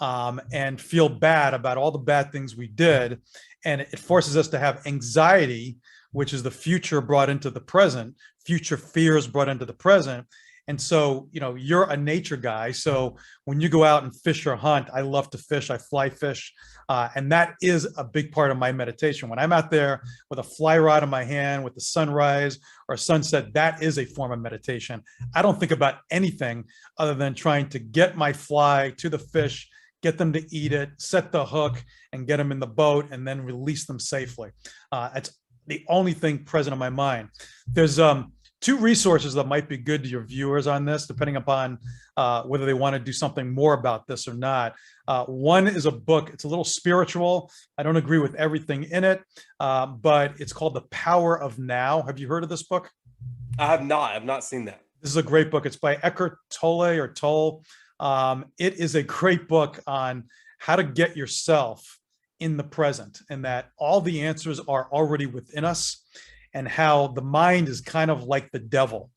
and feel bad about all the bad things we did. And it forces us to have anxiety, which is the future brought into the present, future fears brought into the present. And so, you're a nature guy. So when you go out and fish or hunt, I love to fish, I fly fish. And that is a big part of my meditation. When I'm out there with a fly rod in my hand, with the sunrise or sunset, that is a form of meditation. I don't think about anything other than trying to get my fly to the fish, get them to eat it, set the hook, and get them in the boat, and then release them safely. It's the only thing present in my mind. There's two resources that might be good to your viewers on this, depending upon whether they want to do something more about this or not. One is a book. It's a little spiritual. I don't agree with everything in it, but it's called The Power of Now. Have you heard of this book? I have not. I've not seen that. This is a great book. It's by Eckhart Tolle or Tolle. It is a great book on how to get yourself in the present, and that all the answers are already within us, and how the mind is kind of like the devil.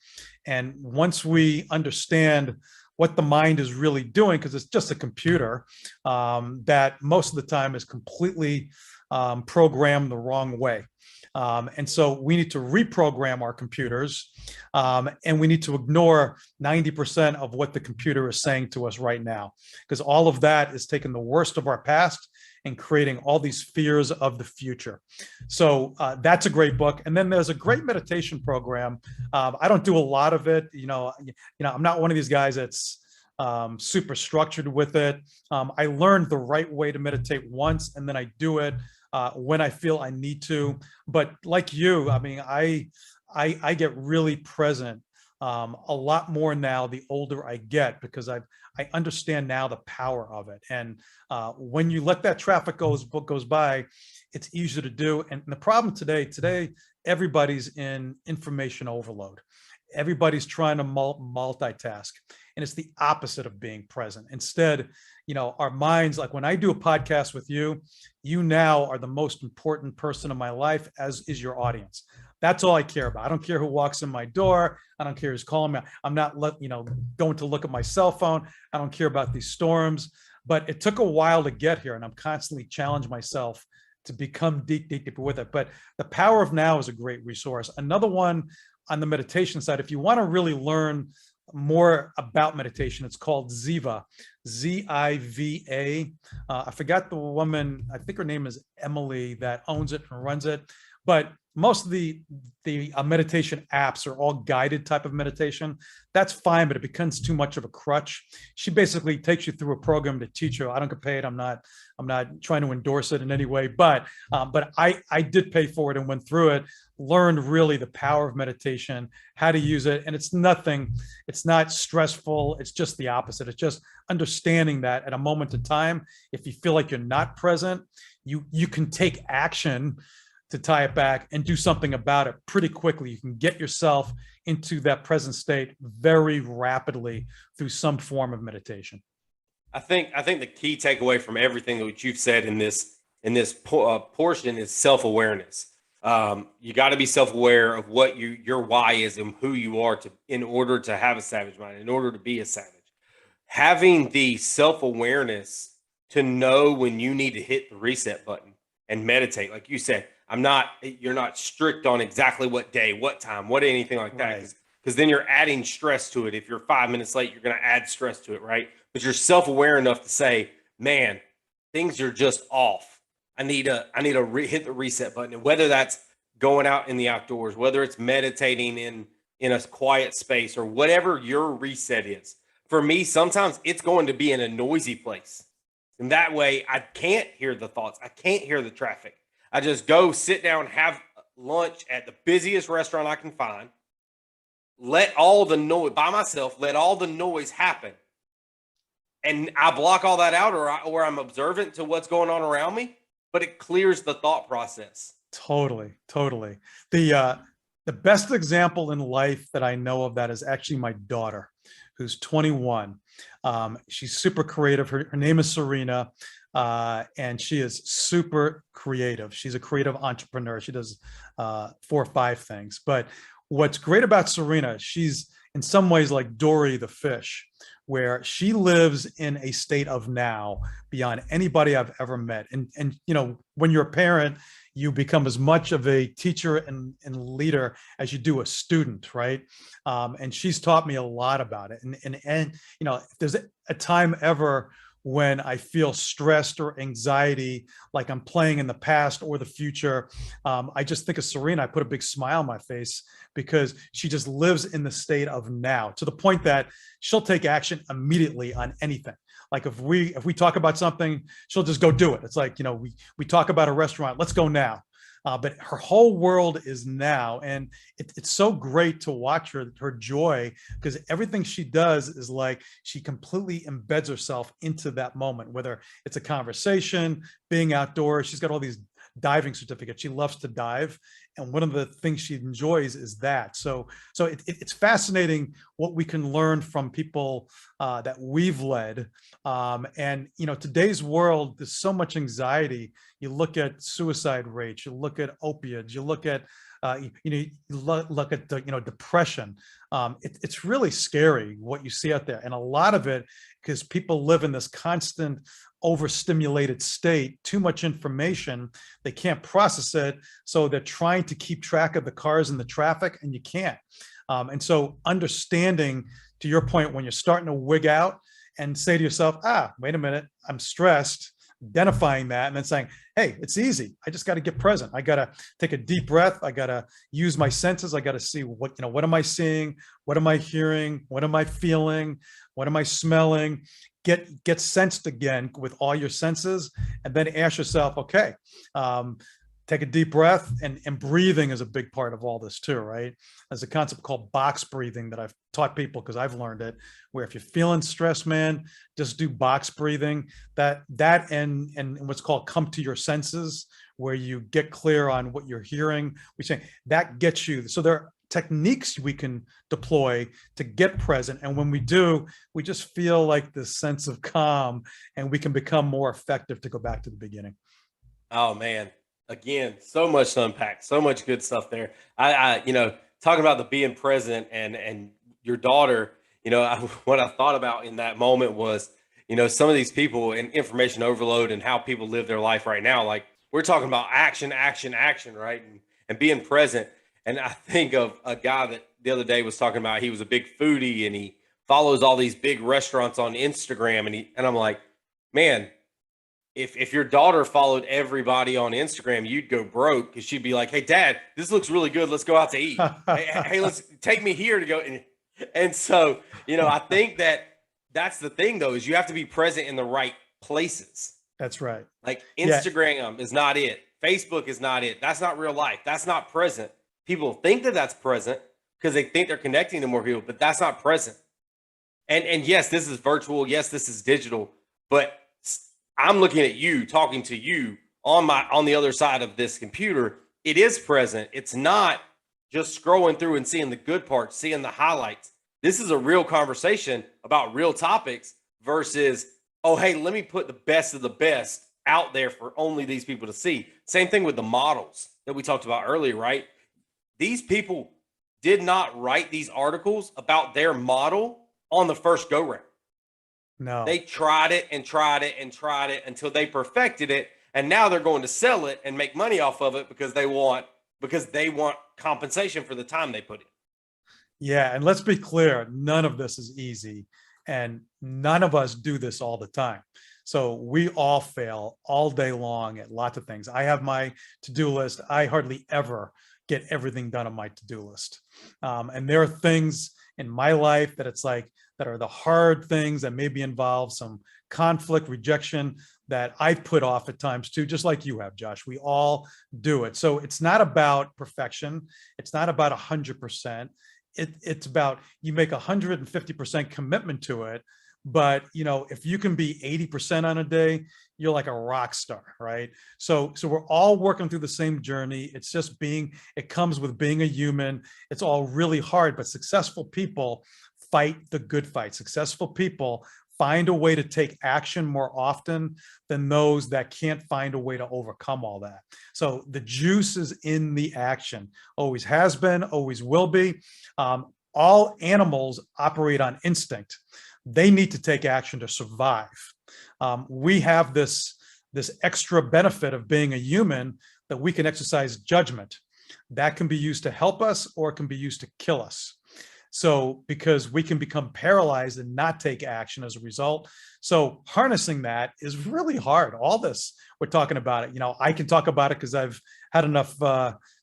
And once we understand what the mind is really doing, because it's just a computer that most of the time is completely programmed the wrong way. And so we need to reprogram our computers, and we need to ignore 90% of what the computer is saying to us right now, because all of that is taking the worst of our past and creating all these fears of the future. So that's a great book. And then there's a great meditation program. I don't do a lot of it. I'm not one of these guys that's super structured with it. I learned the right way to meditate once, and then I do it when I feel I need to. But like you, I mean, I get really present a lot more now the older I get, because I understand now the power of it. And when you let that traffic goes by, it's easier to do. And the problem today, everybody's in information overload. Everybody's trying to multitask, and it's the opposite of being present. Instead, our minds, like when I do a podcast with you, you now are the most important person in my life, as is your audience. That's all I care about. I don't care who walks in my door. I don't care who's calling me. I'm not going to look at my cell phone. I don't care about these storms. But it took a while to get here, and I'm constantly challenging myself to become deeper with it. But The Power of Now is a great resource. Another one on the meditation side, if you want to really learn more about meditation, it's called Ziva, Ziva. I forgot the woman, I think her name is Emily, that owns it and runs it. But most of the meditation apps are all guided type of meditation. That's fine, but it becomes too much of a crutch. She basically takes you through a program to teach you. I don't get paid. I'm not trying to endorse it in any way, but I did pay for it and went through it, learned really the power of meditation, how to use it. And it's not stressful. It's just the opposite. It's just understanding that at a moment in time, if you feel like you're not present, you can take action to tie it back and do something about it pretty quickly. You can get yourself into that present state very rapidly through some form of meditation. I think the key takeaway from everything that you've said in this portion is self-awareness. You got to be self-aware of what your why is and who you are in order to have a savage mind, in order to be a savage. Having the self-awareness to know when you need to hit the reset button and meditate, like you said. You're not strict on exactly what day, what time, what anything like that. Because then you're adding stress to it. If you're 5 minutes late, you're going to add stress to it, right? But you're self-aware enough to say, man, things are just off. I need to hit the reset button. And whether that's going out in the outdoors, whether it's meditating in a quiet space, or whatever your reset is. For me, sometimes it's going to be in a noisy place. And that way I can't hear the thoughts. I can't hear the traffic. I just go sit down, have lunch at the busiest restaurant I can find, let all the noise by myself, let all the noise happen. And I block all that out, or I'm observant to what's going on around me, but it clears the thought process. Totally, totally. The best example in life that I know of that is actually my daughter, who's 21. She's super creative. Her name is Serena, and she is super creative. She's a creative entrepreneur. She does 4 or 5 things. But what's great about Serena, she's in some ways like Dory the fish, where she lives in a state of now beyond anybody I've ever met. And you know, when you're a parent, you become as much of a teacher and leader as you do a student, right? And she's taught me a lot about it. And you know, if there's a time ever when I feel stressed or anxiety, like I'm playing in the past or the future, I just think of Serena. I put a big smile on my face because she just lives in the state of now, to the point that she'll take action immediately on anything. Like if we talk about something, she'll just go do it. It's like, you know, we talk about a restaurant, let's go now. But her whole world is now, and it's so great to watch her joy, because everything she does is like she completely embeds herself into that moment, whether it's a conversation, being outdoors. She's got all these diving certificates. She loves to dive, and one of the things she enjoys is that. So it's fascinating what we can learn from people that we've led. And you know, today's world, there's so much anxiety. You look at suicide rates, you look at opiates, you look at you look at the, you know, depression. It's really scary what you see out there, and a lot of it because people live in this constant overstimulated state, too much information, they can't process it, so they're trying to keep track of the cars and the traffic, and you can't. And so understanding, to your point, when you're starting to wig out and say to yourself, wait a minute, I'm stressed, identifying that and then saying, hey, it's easy. I just got to get present. I got to take a deep breath. I got to use my senses. I got to see what, you know, what am I seeing? What am I hearing? What am I feeling? What am I smelling? Get sensed again with all your senses, and then ask yourself, okay, take a deep breath, and breathing is a big part of all this too, right? There's a concept called box breathing that I've taught people because I've learned it, where if you're feeling stressed, man, just do box breathing. That and what's called come to your senses, where you get clear on what you're hearing. We say that gets you. So there are techniques we can deploy to get present, and when we do, we just feel like this sense of calm, and we can become more effective, to go back to the beginning. Oh man, again, so much to unpack, so much good stuff there. You know, talking about the being present and your daughter, you know, what I thought about in that moment was, you know, some of these people and information overload and how people live their life right now. Like we're talking about action, action, action, right? And being present. And I think of a guy that the other day was talking about, he was a big foodie and he follows all these big restaurants on Instagram. And I'm like, man, if your daughter followed everybody on Instagram, you'd go broke, because she'd be like, hey, Dad, this looks really good. Let's go out to eat. Hey, let's take me here to go. And so, you know, I think that's the thing, though, is you have to be present in the right places. That's right. Like Instagram is not it. Facebook is not it. That's not real life. That's not present. People think that that's present because they think they're connecting to more people, but that's not present. And yes, this is virtual. Yes, this is digital, but I'm looking at you, talking to you on the other side of this computer. It is present. It's not just scrolling through and seeing the good parts, seeing the highlights. This is a real conversation about real topics versus, oh, hey, let me put the best of the best out there for only these people to see. Same thing with the models that we talked about earlier, right? These people did not write these articles about their model on the first go round. No. They tried it and tried it and tried it until they perfected it. And now they're going to sell it and make money off of it because they want compensation for the time they put in. Yeah. And let's be clear, none of this is easy, and none of us do this all the time. So we all fail all day long at lots of things. I have my to-do list. I hardly ever get everything done on my to-do list. And there are things, in my life that it's like, that are the hard things that maybe involve some conflict, rejection, that I've put off at times too, just like you have, Josh. We all do it. So it's not about perfection. It's not about 100%. It's about, you make 150% commitment to it. But if you can be 80% on a day, you're like a rock star, right? So we're all working through the same journey. It's just it comes with being a human. It's all really hard, but successful people fight the good fight. Successful people find a way to take action more often than those that can't find a way to overcome all that. So the juice is in the action. Always has been, always will be. All animals operate on instinct. They need to take action to survive. We have this extra benefit of being a human, that we can exercise judgment. That can be used to help us, or it can be used to kill us. So because we can become paralyzed and not take action as a result. So harnessing that is really hard. All this, we're talking about it. I can talk about it because I've had enough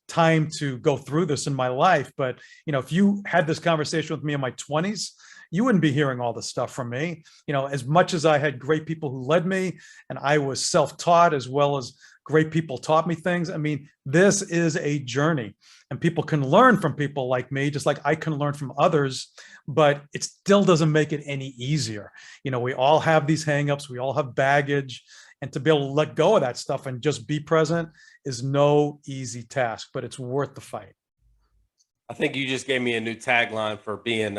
time to go through this in my life. But, if you had this conversation with me in my 20s, you wouldn't be hearing all this stuff from me. As much as I had great people who led me, and I was self-taught as well as great people taught me things. I mean, this is a journey, and people can learn from people like me, just like I can learn from others, but it still doesn't make it any easier. We all have these hangups, we all have baggage, and to be able to let go of that stuff and just be present is no easy task, but it's worth the fight. I think you just gave me a new tagline for being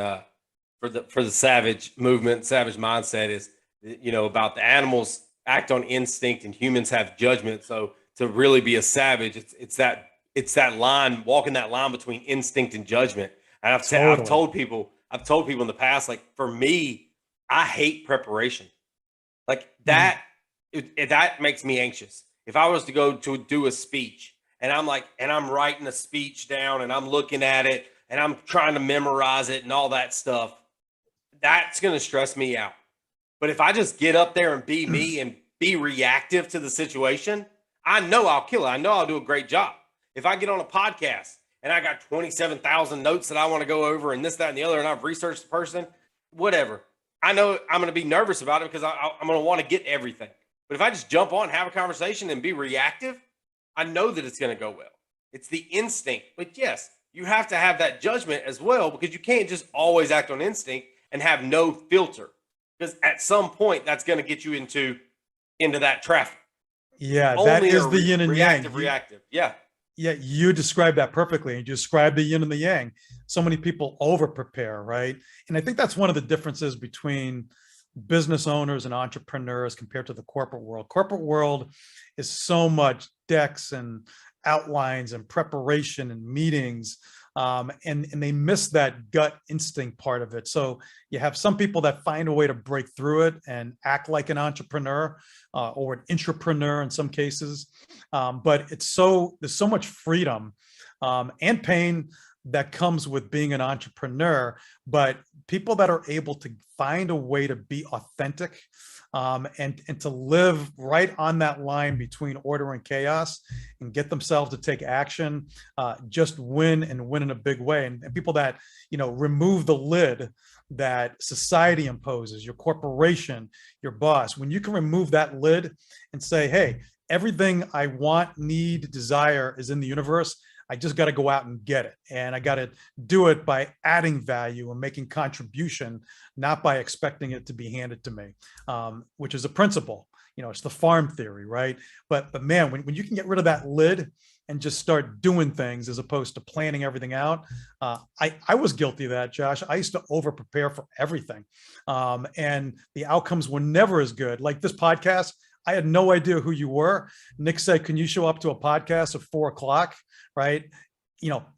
for the savage movement, savage mindset is, about the animals act on instinct and humans have judgment. So to really be a savage, it's that line, walking that line between instinct and judgment. And I've told people in the past, like, for me, I hate preparation. Like that, that makes me anxious. If I was to go to do a speech and I'm writing a speech down and I'm looking at it and I'm trying to memorize it and all that stuff, that's going to stress me out. But if I just get up there and be me and be reactive to the situation, I know I'll kill it. I know I'll do a great job. If I get on a podcast and I got 27,000 notes that I want to go over and this, that, and the other, and I've researched the person, whatever, I know I'm going to be nervous about it because I'm going to want to get everything. But if I just jump on, have a conversation, and be reactive, I know that it's going to go well. It's the instinct. But yes, you have to have that judgment as well, because you can't just always act on instinct and have no filter, because at some point that's going to get you into that traffic. Yeah, that is the yin and yang. Reactive. Yeah. Yeah, you described that perfectly. You described the yin and the yang. So many people over prepare, right? And I think that's one of the differences between business owners and entrepreneurs compared to the corporate world. Corporate world is so much decks and outlines and preparation and meetings. And they miss that gut instinct part of it. So you have some people that find a way to break through it and act like an entrepreneur or an intrapreneur in some cases. But there's so much freedom and pain that comes with being an entrepreneur, but people that are able to find a way to be authentic and to live right on that line between order and chaos and get themselves to take action, just win and win in a big way. And people that, remove the lid that society imposes, your corporation, your boss, when you can remove that lid and say, hey, everything I want, need, desire is in the universe. I just got to go out and get it. And I got to do it by adding value and making contribution, not by expecting it to be handed to me, which is a principle. It's the farm theory, right? But man, when you can get rid of that lid and just start doing things as opposed to planning everything out. I was guilty of that, Josh. I used to over prepare for everything. And the outcomes were never as good. Like this podcast, I had no idea who you were. Nick said, can you show up to a podcast at 4:00? Right.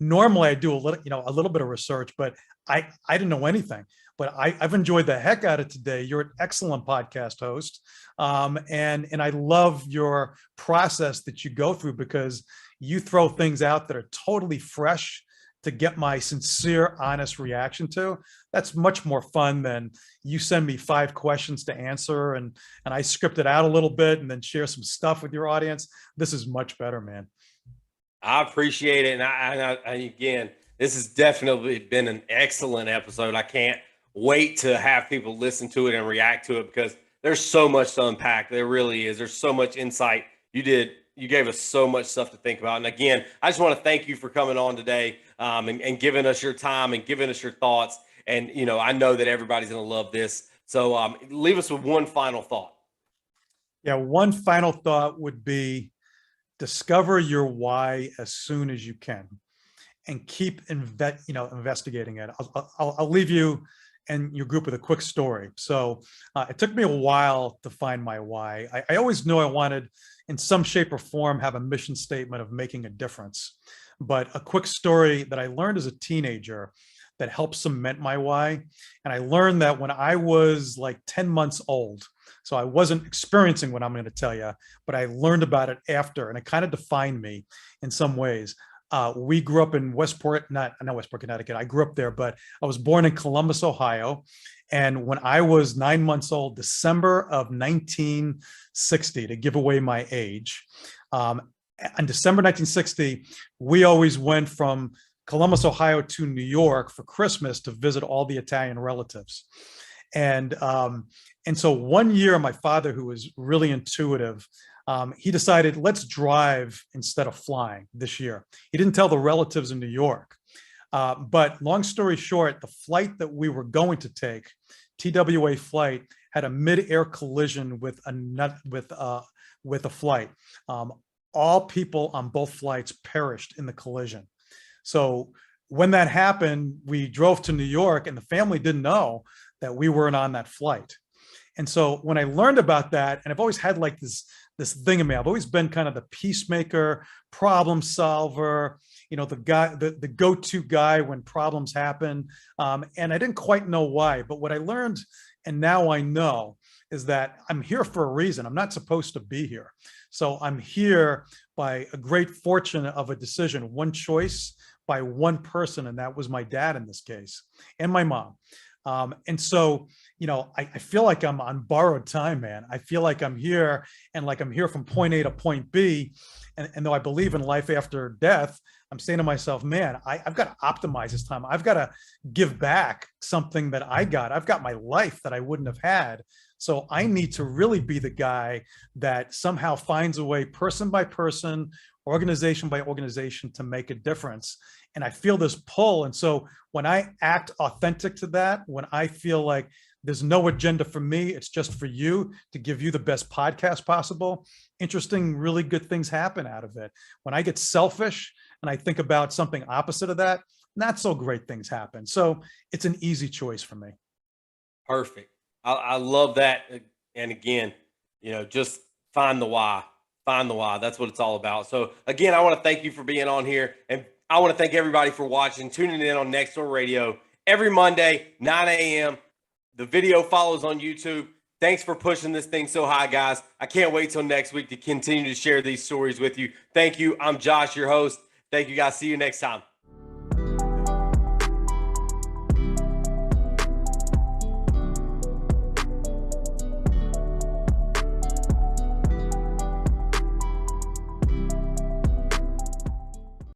Normally I do a little bit of research, but I didn't know anything, but I've enjoyed the heck out of it today. You're an excellent podcast host. And I love your process that you go through, because you throw things out that are totally fresh to get my sincere, honest reaction to. That's much more fun than you send me 5 questions to answer and I script it out a little bit and then share some stuff with your audience. This is much better, man. I appreciate it. And again, This has definitely been an excellent episode. I can't wait to have people listen to it and react to it because there's so much to unpack. There really is. There's so much insight. You gave us so much stuff to think about. And again, I just want to thank you for coming on today and giving us your time and giving us your thoughts. And, I know that everybody's going to love this. So leave us with one final thought. Yeah, one final thought would be discover your why as soon as you can and keep investigating it. I'll leave you and your group with a quick story. So it took me a while to find my why. I always knew I wanted, in some shape or form, have a mission statement of making a difference. But a quick story that I learned as a teenager that helped cement my why. And I learned that when I was like 10 months old, so I wasn't experiencing what I'm going to tell you, but I learned about it after, and it kind of defined me in some ways. We grew up in Westport, not Westport, Connecticut. I grew up there, but I was born in Columbus, Ohio. And when I was 9 months old, December of 1960, to give away my age, in December 1960, we always went from Columbus, Ohio to New York for Christmas to visit all the Italian relatives. And so one year, my father, who was really intuitive, he decided, let's drive instead of flying this year. He didn't tell the relatives in New York. But long story short, the flight that we were going to take, TWA flight, had a mid-air collision with a flight. All people on both flights perished in the collision. So when that happened, we drove to New York, and the family didn't know that we weren't on that flight. And so when I learned about that, and I've always had like this thing in me, I've always been kind of the peacemaker, problem solver, the go-to guy when problems happen. And I didn't quite know why, but what I learned, and now I know, is that I'm here for a reason. I'm not supposed to be here. So I'm here by a great fortune of a decision, one choice by one person, and that was my dad in this case, and my mom. And so, I feel like I'm on borrowed time, man. I feel like I'm here, and like I'm here from point A to point B. And though I believe in life after death, I'm saying to myself, man, I've got to optimize this time. I've got to give back something that I got. I've got my life that I wouldn't have had. So I need to really be the guy that somehow finds a way, person by person, organization by organization, to make a difference. And I feel this pull. And so when I act authentic to that, when I feel like there's no agenda for me, it's just for you, to give you the best podcast possible, interesting, really good things happen out of it. When I get selfish and I think about something opposite of that, not so great things happen. So it's an easy choice for me. Perfect. I love that. And again, just find the why. Find the why. That's what it's all about. So again, I want to thank you for being on here, and I want to thank everybody for watching, tuning in on Next Door Radio every Monday, 9 a.m. The video follows on YouTube. Thanks for pushing this thing so high, guys. I can't wait till next week to continue to share these stories with you. Thank you. I'm Josh, your host. Thank you, guys. See you next time.